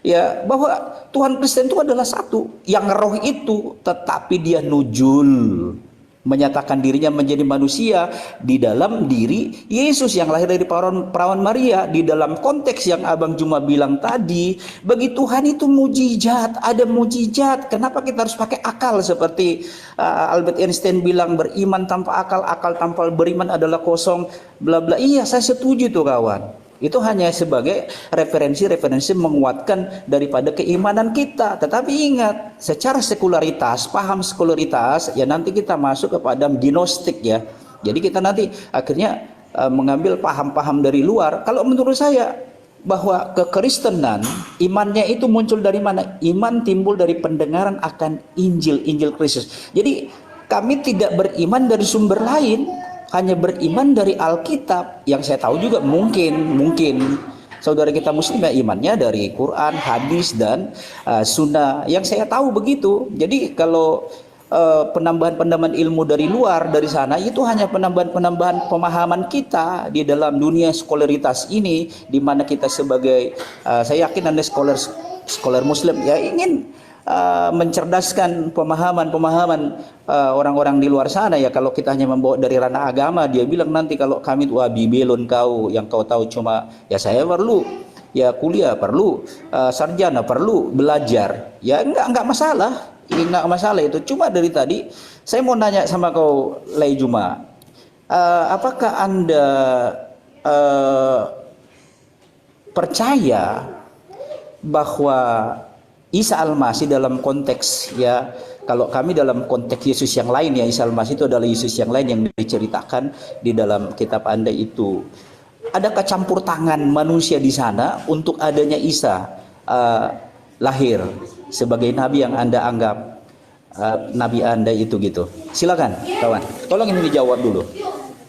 ya bahwa Tuhan Kristen itu adalah satu, yang roh itu, tetapi dia nujul, menyatakan dirinya menjadi manusia di dalam diri Yesus yang lahir dari perawan Maria. Di dalam konteks yang Abang Juma bilang tadi, bagi Tuhan itu mujizat, ada mujizat. Kenapa kita harus pakai akal seperti Albert Einstein bilang, beriman tanpa akal, akal tanpa beriman adalah kosong, bla bla. Iya, saya setuju tuh kawan. Itu hanya sebagai referensi menguatkan daripada keimanan kita. Tetapi ingat, secara sekularitas, paham sekularitas, ya nanti kita masuk kepada gnostik ya. Jadi kita nanti akhirnya mengambil paham-paham dari luar. Kalau menurut saya, bahwa kekristenan, imannya itu muncul dari mana? Iman timbul dari pendengaran akan Injil Kristus. Jadi kami tidak beriman dari sumber lain, hanya beriman dari Alkitab. Yang saya tahu juga mungkin saudara kita muslim ya imannya dari Quran, hadis dan sunnah. Yang saya tahu begitu. Jadi kalau penambahan ilmu dari luar, dari sana, itu hanya penambahan pemahaman kita di dalam dunia skolaritas ini, di mana kita sebagai saya yakin Anda scholar muslim ya ingin mencerdaskan pemahaman orang-orang di luar sana ya. Kalau kita hanya membawa dari ranah agama, dia bilang nanti kalau kami itu belon kau, yang kau tahu cuma ya saya perlu ya kuliah, perlu sarjana, perlu belajar ya, enggak masalah, enggak masalah itu. Cuma dari tadi saya mau nanya sama kau Lei Juma, apakah Anda percaya bahwa Isa Al-Masih dalam konteks ya, kalau kami dalam konteks Yesus yang lain ya, Isa Al-Masih itu adalah Yesus yang lain yang diceritakan di dalam kitab Anda itu. Adakah campur tangan manusia di sana untuk adanya Isa lahir sebagai nabi yang Anda anggap nabi Anda itu gitu? Silakan kawan, tolong ini dijawab dulu.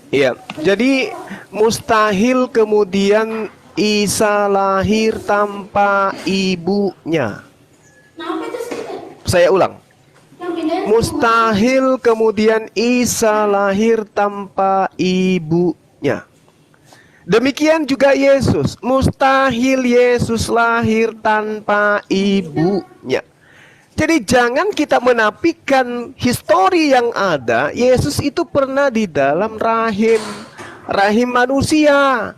Iya, jadi mustahil kemudian Isa lahir tanpa ibunya. Saya ulang. Mustahil kemudian Isa lahir tanpa ibunya. Demikian juga Yesus. Mustahil Yesus lahir tanpa ibunya. Jadi jangan kita menafikan histori yang ada. Yesus itu pernah di dalam rahim manusia.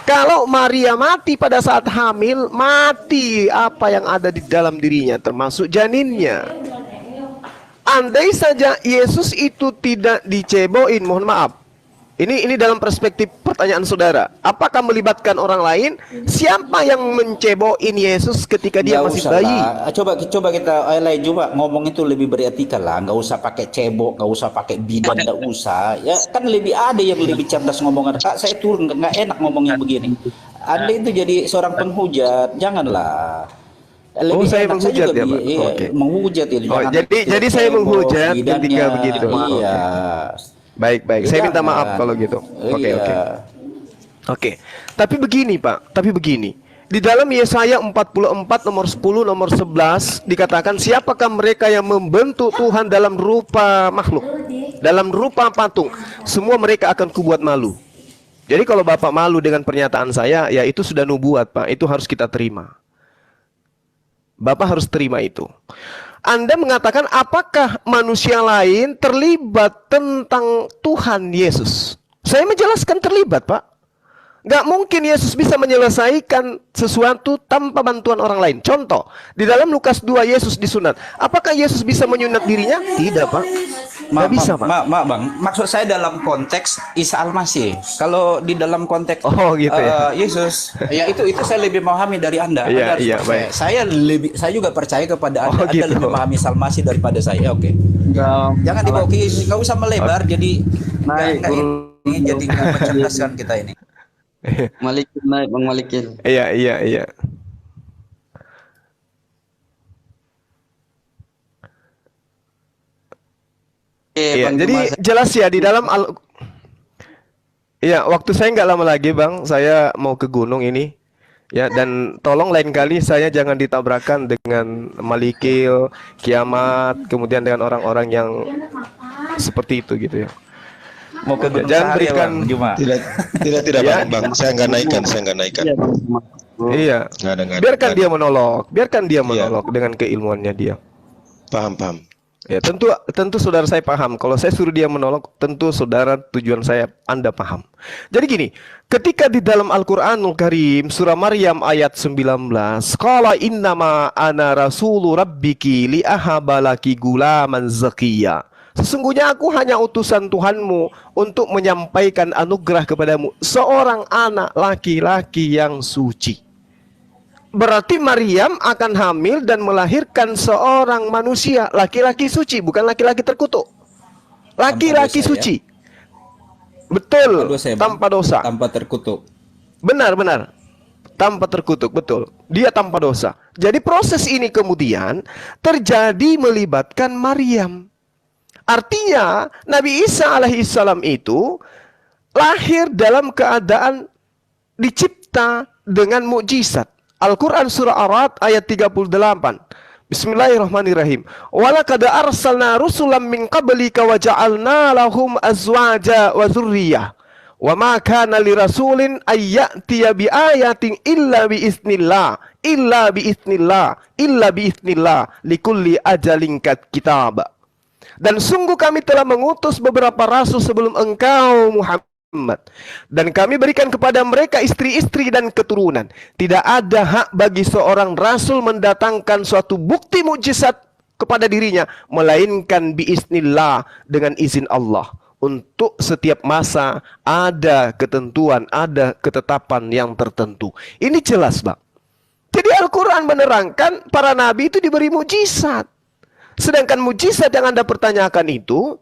Kalau Maria mati pada saat hamil, mati apa yang ada di dalam dirinya, termasuk janinnya. Andai saja Yesus itu tidak diceboin, mohon maaf. Ini dalam perspektif pertanyaan saudara. Apakah melibatkan orang lain? Siapa yang menceboin Yesus ketika dia Nggak masih usah bayi? lah. Coba kita lain juga ngomong itu lebih beretika lah. Nggak usah pakai cebok, nggak usah pakai bidan, nggak usah. Ya kan lebih ada yang lebih cerdas ngomongnya. Kak, saya turun nggak enak ngomong yang begini. Anda itu jadi seorang penghujat, janganlah. Lebih saya enak, menghujat juga ya, Pak? iya, Oke. menghujat itu. Oh, Jangan jadi saya cebok, menghujat bidannya. ketika begitu. Iya. Baik. Saya minta Jangan. maaf kalau gitu. Oke. Iya. Oke. Tapi begini, Pak. Di dalam Yesaya 44 nomor 10 nomor 11 dikatakan, siapakah mereka yang membentuk Tuhan dalam rupa makhluk, dalam rupa patung, semua mereka akan kubuat malu. Jadi kalau Bapak malu dengan pernyataan saya, ya itu sudah nubuat, Pak. Itu harus kita terima. Bapak harus terima itu. Anda mengatakan apakah manusia lain terlibat tentang Tuhan Yesus? Saya menjelaskan terlibat, Pak. Gak mungkin Yesus bisa menyelesaikan sesuatu tanpa bantuan orang lain. Contoh, di dalam Lukas 2 Yesus disunat. Apakah Yesus bisa menyunat dirinya? Tidak, Pak. Gak bisa, Pak. Bang, maksud saya dalam konteks Isa Al-Masih. Kalau di dalam konteks gitu ya. Yesus, ya itu saya lebih memahami dari Anda. Iya, Anda harus iya, percaya. baik. Saya juga percaya kepada Anda. Anda gitu. lebih memahami Isa Al-Masih daripada saya. Oke. Jangan dibawa ke Yesus, nggak usah melebar. Jadi jadi nggak mencerdaskan kita ini. Malikin naik, Bang Malikin. Iya. Iya, Bang jadi Juma, jelas ya di dalam Iya, waktu saya nggak lama lagi, Bang. Saya mau ke gunung ini. Ya, dan tolong lain kali saya jangan ditabrakan dengan Malikil, Kiamat, kemudian dengan orang-orang yang seperti itu gitu ya. Mau ke Gunung Jangan Sahari, berikan Bang Juma. Tidak Ya. bang. Saya nggak naikkan. iya, Bang Juma. Iya. Nggak ada. Biarkan dia monolog dengan keilmuannya dia. Paham. Ya, tentu saudara saya paham. Kalau saya suruh dia menolong, tentu saudara tujuan saya Anda paham. Jadi gini, ketika di dalam Al-Qur'anul Karim surah Maryam ayat 19, qala innama ana rasulu rabbiki li ahabalaki gulaman zakiyya. Sesungguhnya aku hanya utusan Tuhanmu untuk menyampaikan anugerah kepadamu seorang anak laki-laki yang suci. Berarti Maryam akan hamil dan melahirkan seorang manusia, laki-laki suci, bukan laki-laki terkutuk. Laki-laki Tanpa dosa, suci. Betul, Tanpa dosa, Bang. tanpa dosa. Tanpa terkutuk. Benar. Tanpa terkutuk, betul. Dia tanpa dosa. Jadi proses ini kemudian terjadi melibatkan Maryam. Artinya Nabi Isa alaihissalam itu lahir dalam keadaan dicipta dengan mukjizat. Al-Quran surah Ar-Ra'd ayat 38. Bismillahirrahmanirrahim. Walaqad arsalna rusulan min qablika wa ja'alna lahum azwaja wa dzurriyyah. Wa ma kana lirasulin ay ya'tiya bi ayatin illa bi iznillah likulli ajalin kitab. Dan sungguh kami telah mengutus beberapa rasul sebelum engkau Muhammad, dan kami berikan kepada mereka istri-istri dan keturunan. Tidak ada hak bagi seorang rasul mendatangkan suatu bukti mukjizat kepada dirinya melainkan biiznillah, dengan izin Allah. Untuk setiap masa ada ketentuan, ada ketetapan yang tertentu. Ini jelas, Bang. Jadi Al-Quran menerangkan para nabi itu diberi mukjizat. Sedangkan mukjizat yang Anda pertanyakan itu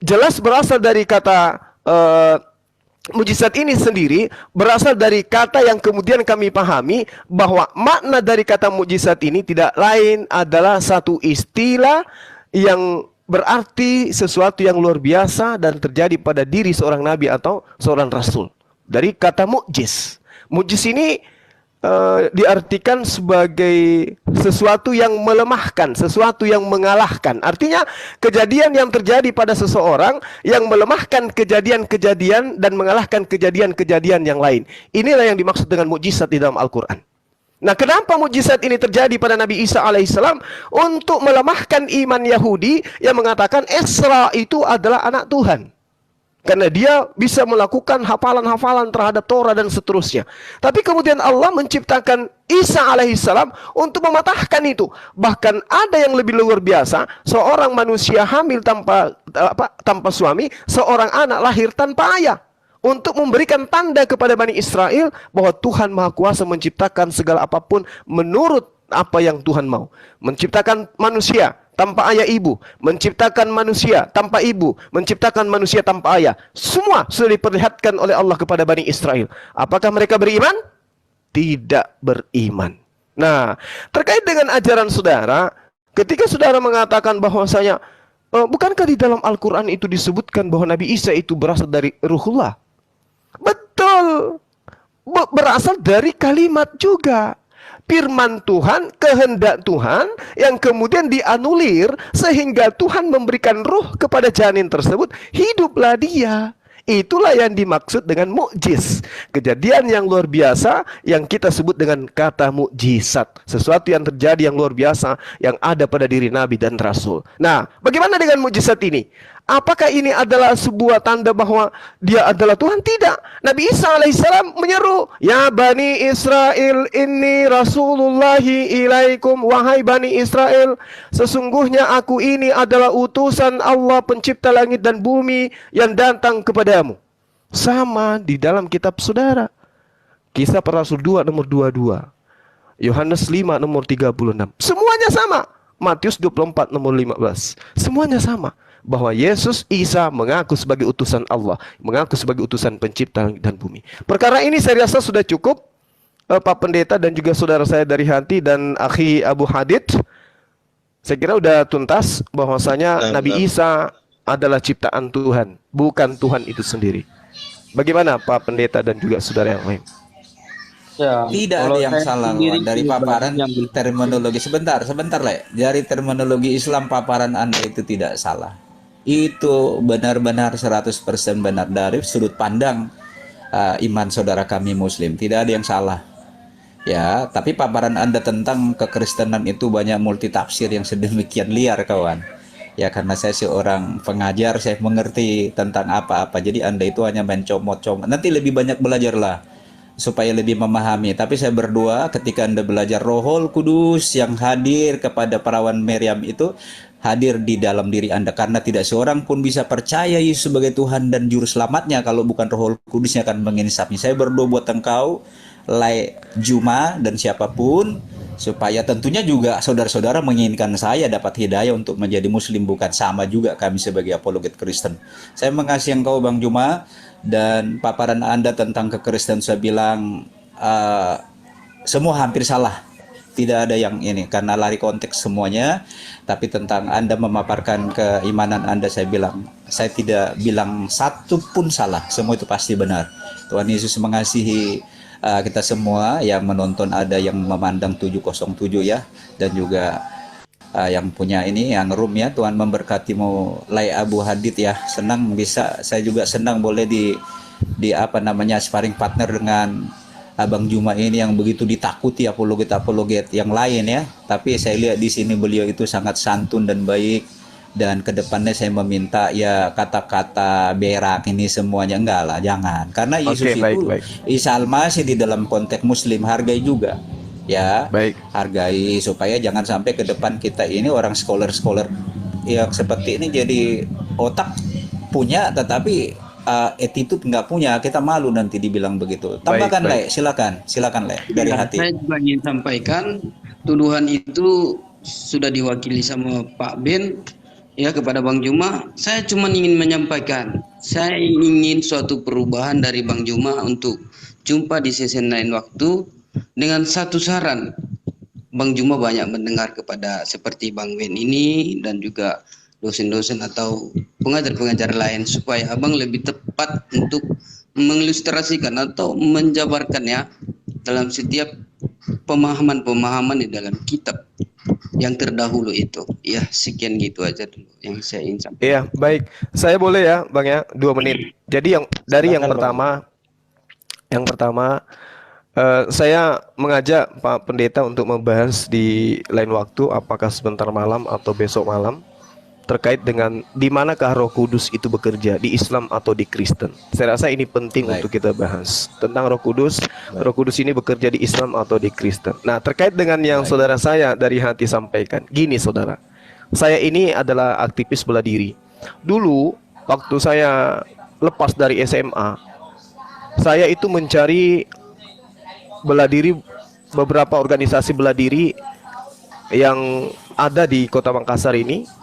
jelas berasal dari kata mukjizat ini sendiri berasal dari kata yang kemudian kami pahami bahwa makna dari kata mukjizat ini tidak lain adalah satu istilah yang berarti sesuatu yang luar biasa dan terjadi pada diri seorang nabi atau seorang rasul. Dari kata mukjiz. Mukjiz ini diartikan sebagai sesuatu yang melemahkan, sesuatu yang mengalahkan. Artinya kejadian yang terjadi pada seseorang yang melemahkan kejadian-kejadian dan mengalahkan kejadian-kejadian yang lain. Inilah yang dimaksud dengan mukjizat di dalam Al-Quran. Nah, kenapa mukjizat ini terjadi pada Nabi Isa alaihissalam? Untuk melemahkan iman Yahudi yang mengatakan Isra itu adalah anak Tuhan. Karena dia bisa melakukan hafalan-hafalan terhadap Torah dan seterusnya. Tapi kemudian Allah menciptakan Isa alaihissalam untuk mematahkan itu. Bahkan ada yang lebih luar biasa, seorang manusia hamil tanpa suami, seorang anak lahir tanpa ayah. Untuk memberikan tanda kepada Bani Israel bahwa Tuhan Maha Kuasa menciptakan segala apapun menurut apa yang Tuhan mau. Menciptakan manusia tanpa ayah ibu, menciptakan manusia tanpa ibu, menciptakan manusia tanpa ayah. Semua sudah diperlihatkan oleh Allah kepada Bani Israel. Apakah mereka beriman? Tidak beriman. Nah, terkait dengan ajaran saudara, ketika saudara mengatakan bahwasanya bukankah di dalam Al-Quran itu disebutkan bahwa Nabi Isa itu berasal dari Ruhullah? Betul. Berasal dari kalimat juga. Firman Tuhan, kehendak Tuhan yang kemudian dianulir sehingga Tuhan memberikan ruh kepada janin tersebut, hiduplah dia. Itulah yang dimaksud dengan mukjiz. Kejadian yang luar biasa yang kita sebut dengan kata mukjizat. Sesuatu yang terjadi yang luar biasa yang ada pada diri Nabi dan Rasul. Nah, bagaimana dengan mukjizat ini? Apakah ini adalah sebuah tanda bahwa dia adalah Tuhan? Tidak. Nabi Isa alaihissalam menyeru, "Ya Bani Israel, inni Rasulullahi ilaikum." Wahai Bani Israel, sesungguhnya aku ini adalah utusan Allah pencipta langit dan bumi yang datang kepadamu. Sama di dalam kitab saudara. Kisah Para Rasul 2 nomor 22. Yohanes 5 nomor 36. Semuanya sama. Matius 24 nomor 15. Semuanya sama. Bahwa Yesus Isa mengaku sebagai utusan Allah, mengaku sebagai utusan pencipta langit dan bumi. Perkara ini saya rasa sudah cukup, Pak Pendeta dan juga saudara saya dari Hanti dan Akhi Abu Hadid. Saya kira udah tuntas bahwasanya Nabi Isa adalah ciptaan Tuhan, bukan Tuhan itu sendiri. Bagaimana Pak Pendeta dan juga saudara yang lain? Ya, Tidak ada kalau yang saya salah sendiri Wan. Dari pribadi paparan yang terminologi sebentar Le. Dari terminologi Islam paparan Anda itu tidak salah. Itu benar-benar 100% benar dari sudut pandang iman saudara kami Muslim. Tidak ada yang salah. Ya, tapi paparan Anda tentang kekristenan itu banyak multitafsir yang sedemikian liar kawan. Ya, karena saya seorang pengajar, saya mengerti tentang apa-apa. Jadi Anda itu hanya main comot-comot. Nanti lebih banyak belajarlah supaya lebih memahami. Tapi saya berdoa ketika Anda belajar Rohul Kudus yang hadir kepada perawan Maryam itu hadir di dalam diri Anda, karena tidak seorang pun bisa percaya Yesus sebagai Tuhan dan juru selamatnya kalau bukan Rohul Kudus yang akan menginsapnya. Saya berdoa buat engkau, Lai Juma dan siapapun, supaya tentunya juga saudara-saudara menginginkan saya dapat hidayah untuk menjadi Muslim, bukan sama juga kami sebagai apologet Kristen. Saya mengasihi engkau Bang Juma, dan paparan Anda tentang kekristenan saya bilang semua hampir salah. Tidak ada yang ini karena lari konteks semuanya. Tapi tentang Anda memaparkan keimanan Anda, saya tidak bilang satu pun salah. Semua itu pasti benar. Tuhan Yesus mengasihi kita semua yang menonton, ada yang memandang 707 ya, dan juga yang punya ini yang room ya. Tuhan memberkatimu Lai Abu Hadid ya. Senang bisa, saya juga senang boleh di apa namanya sparring partner dengan Abang Juma ini yang begitu ditakuti apologet yang lain ya. Tapi saya lihat di sini beliau itu sangat santun dan baik, dan kedepannya saya meminta ya kata-kata berak ini semuanya enggak lah, jangan, karena Yesus baik. Isa Al-Masih di dalam konteks Muslim hargai juga. Ya, hargai supaya jangan sampai ke depan kita ini orang scholar yang seperti ini jadi otak punya tetapi attitude nggak punya, kita malu nanti dibilang begitu. Tambahkan Le, silakan Le dari hati. Saya juga ingin sampaikan tuduhan itu sudah diwakili sama Pak Ben ya kepada Bang Juma. Saya cuma ingin menyampaikan, saya ingin suatu perubahan dari Bang Juma untuk jumpa di sesi lain waktu. Dengan satu saran, Bang Juma banyak mendengar kepada seperti Bang Ben ini dan juga dosen-dosen atau pengajar-pengajar lain supaya Abang lebih tepat untuk mengilustrasikan atau menjabarkan ya dalam setiap pemahaman-pemahaman di dalam kitab yang terdahulu itu. Ya, sekian gitu aja dulu yang saya ingin sampaikan. Iya, baik. Saya boleh ya, Bang ya, 2 menit. Jadi yang pertama Saya mengajak Pak Pendeta untuk membahas di lain waktu, apakah sebentar malam atau besok malam, terkait dengan di manakah Roh Kudus itu bekerja, di Islam atau di Kristen. Saya rasa ini penting untuk kita bahas tentang Roh Kudus. Roh Kudus ini bekerja di Islam atau di Kristen. Nah, terkait dengan yang saudara saya dari hati sampaikan, gini saudara, saya ini adalah aktivis bela diri. Dulu waktu saya lepas dari SMA, saya itu mencari bela diri, beberapa organisasi bela diri yang ada di Kota Makassar ini.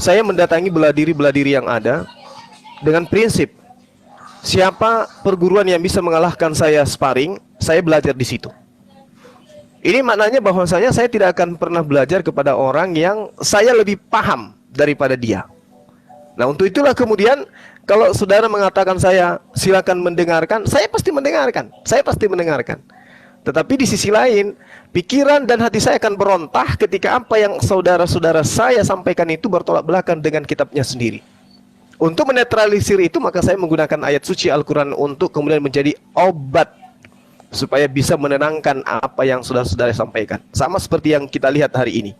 Saya mendatangi bela diri yang ada dengan prinsip, siapa perguruan yang bisa mengalahkan saya sparring, saya belajar di situ. Ini maknanya bahwasanya saya tidak akan pernah belajar kepada orang yang saya lebih paham daripada dia. Nah, untuk itulah kemudian kalau saudara mengatakan saya silakan mendengarkan, saya pasti mendengarkan. Saya pasti mendengarkan. Tetapi di sisi lain, pikiran dan hati saya akan berontak ketika apa yang saudara-saudara saya sampaikan itu bertolak belakang dengan kitabnya sendiri. Untuk menetralisir itu, maka saya menggunakan ayat suci Al-Quran untuk kemudian menjadi obat supaya bisa menenangkan apa yang saudara-saudara sampaikan. Sama seperti yang kita lihat hari ini.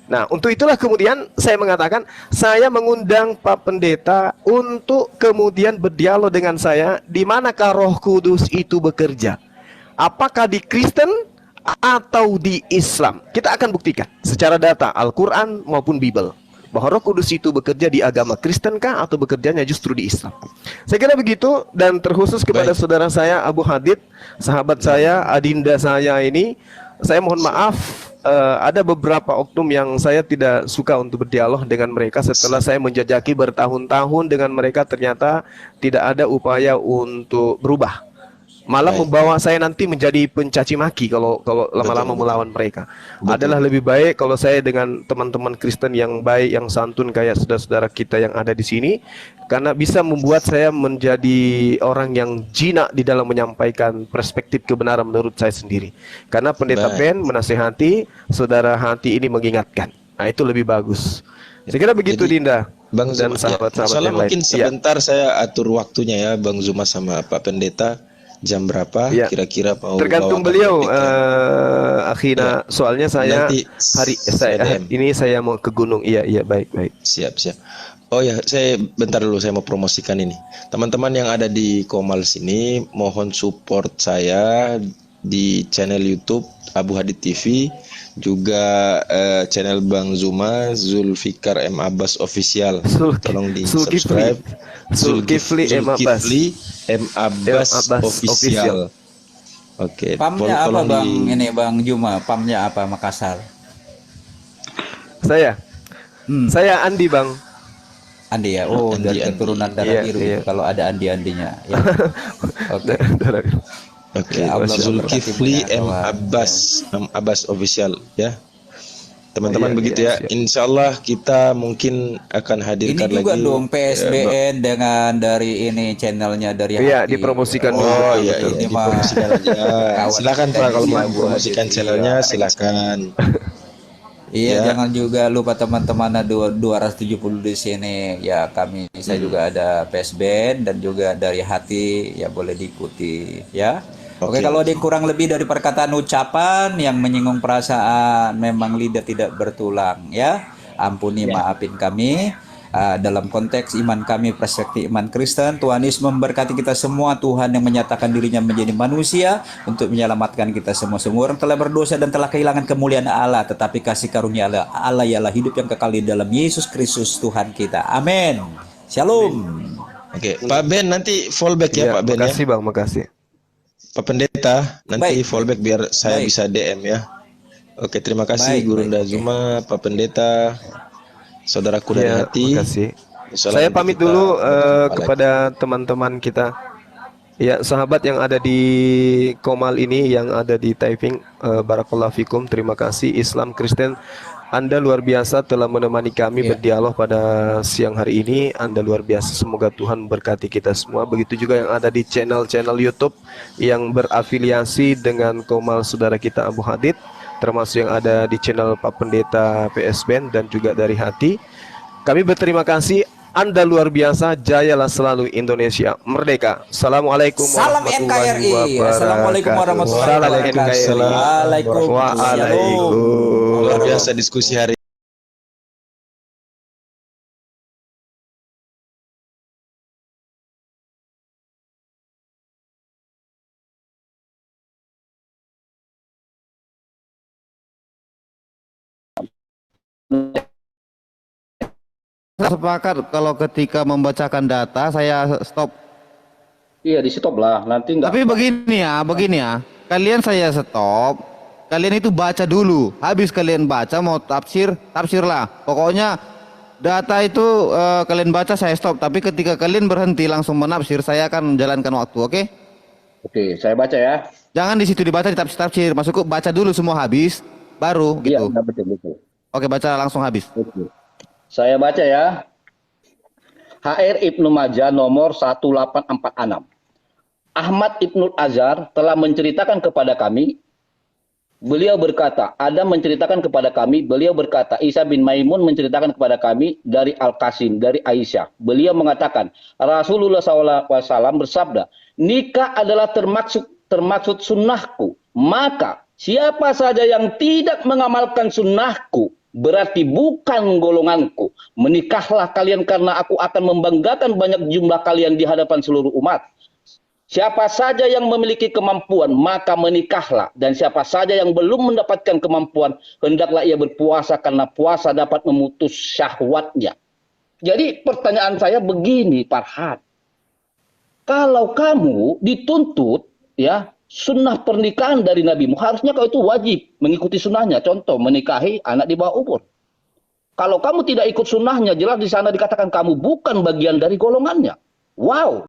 Nah, untuk itulah kemudian saya mengatakan, saya mengundang Pak Pendeta untuk kemudian berdialog dengan saya, di manakah Roh Kudus itu bekerja. Apakah di Kristen atau di Islam? Kita akan buktikan secara data Al-Quran maupun Bible bahwa Roh Kudus itu bekerja di agama Kristen kah atau bekerjanya justru di Islam. Saya kira begitu, dan terkhusus kepada saudara saya Abu Hadid, sahabat saya, adinda saya ini, saya mohon maaf, ada beberapa oknum yang saya tidak suka untuk berdialog dengan mereka setelah saya menjajaki bertahun-tahun dengan mereka, ternyata tidak ada upaya untuk berubah. Malah membawa saya nanti menjadi pencaci maki kalau lama-lama melawan mereka. Adalah lebih baik kalau saya dengan teman-teman Kristen yang baik, yang santun kayak saudara-saudara kita yang ada di sini, karena bisa membuat saya menjadi orang yang jinak di dalam menyampaikan perspektif kebenaran menurut saya sendiri. Karena Pendeta Ben menasihati, saudara hati ini mengingatkan. Nah, itu lebih bagus. Saya kira begitu, Dinda. Bang dan Zuma, sahabat-sahabat ya. yang lain. Mungkin sebentar saya atur waktunya ya, Bang Zuma sama Pak Pendeta. Jam berapa kira-kira mau tergantung beliau, akhirnya soalnya saya nanti ini saya mau ke gunung. Iya baik. Siap. Oh ya, saya bentar dulu, saya mau promosikan ini. Teman-teman yang ada di Komal sini, mohon support saya di channel YouTube Abu Hadid TV, juga channel Bang Zuma, Zulfikar M Abbas Official. Tolong di subscribe. Zulkifli M Abbas Official. Oke. Pamnya apa Bang ini Bang Zuma? Pamnya apa Makassar? Saya Andi, Bang. Andi ya. Oh, dari keturunan darah biru itu kalau ada Andi-andinya ya. Oke. Oke, Zulkifli M Abbas Official ya. Teman-teman begitu ya. Insya Allah kita mungkin akan hadirkan lagi. Ini juga dong PSBN dengan dari ini channelnya dari Iya, dipromosikan. Oh iya, dipromosikan aja. Silakan Pak, kalau mau promosikan channelnya silakan. Iya, jangan juga lupa teman-teman ada 270 di sini. Ya, saya juga ada PSBN dan juga dari hati, ya boleh diikuti ya. Oke, kalau ada kurang lebih dari perkataan ucapan yang menyinggung perasaan, memang lidah tidak bertulang ya. Ampuni, maafin kami. Dalam konteks iman kami, perspektif iman Kristen, Tuhan Yesus memberkati kita semua. Tuhan yang menyatakan dirinya menjadi manusia untuk menyelamatkan kita semua. Semua orang telah berdosa dan telah kehilangan kemuliaan Allah, tetapi kasih karunia Allah ialah hidup yang kekal di dalam Yesus Kristus Tuhan kita. Amin. Shalom. Oke, Pak Ben nanti fallback ya, Pak Ben. Makasih Bang, makasih. Pak Pendeta, nanti fallback biar saya bisa DM ya. Oke, terima kasih Gurunda Zuma, Pak Pendeta, saudaraku dari hati. Terima kasih. Saya pamit dulu kepada teman-teman kita. Ya, sahabat yang ada di Komal ini, yang ada di Taiping, barakallahu fikum, terima kasih. Islam Kristen, Anda luar biasa telah menemani kami berdialog pada siang hari ini. Anda luar biasa, semoga Tuhan berkati kita semua. Begitu juga yang ada di channel-channel YouTube yang berafiliasi dengan Komal saudara kita Abu Hadid, termasuk yang ada di channel Pak Pendeta PSBN dan juga dari hati. Kami berterima kasih Anda luar biasa, jayalah selalu Indonesia merdeka. Assalamualaikum Salam warahmatullahi NKRI. wabarakatuh. Assalamualaikum warahmatullahi Salam wabarakatuh. NKRI. Waalaikumsalam. Waalaikumsalam. Luar biasa diskusi hari Sepakat kalau ketika membacakan data saya stop. Iya, di stop lah. Nanti nggak. Tapi begini ya. Kalian saya stop. Kalian itu baca dulu. Habis kalian baca mau tafsirlah. Pokoknya data itu kalian baca saya stop. Tapi ketika kalian berhenti langsung menafsir, saya akan menjalankan waktu. Oke? Oke, saya baca ya. Jangan di situ dibaca di tafsir. Maksudku baca dulu semua habis, baru Iya, gitu. betul. Oke, baca langsung habis. Oke. Saya baca ya. HR Ibnu Majah nomor 1846. Ahmad Ibnul Azhar telah menceritakan kepada kami, beliau berkata, Adam menceritakan kepada kami, beliau berkata, Isa bin Maimun menceritakan kepada kami dari Al-Qasim, dari Aisyah. Beliau mengatakan, Rasulullah SAW bersabda, nikah adalah termaksud sunnahku. Maka siapa saja yang tidak mengamalkan sunnahku, berarti bukan golonganku. Menikahlah kalian karena aku akan membanggakan banyak jumlah kalian di hadapan seluruh umat. Siapa saja yang memiliki kemampuan, maka menikahlah. Dan siapa saja yang belum mendapatkan kemampuan, hendaklah ia berpuasa karena puasa dapat memutus syahwatnya. Jadi pertanyaan saya begini, Farhad. Kalau kamu dituntut, ya, sunnah pernikahan dari Nabi Muhammad, harusnya kau itu wajib mengikuti sunnahnya. Contoh, menikahi anak di bawah umur. Kalau kamu tidak ikut sunnahnya, jelas di sana dikatakan kamu bukan bagian dari golongannya. Wow.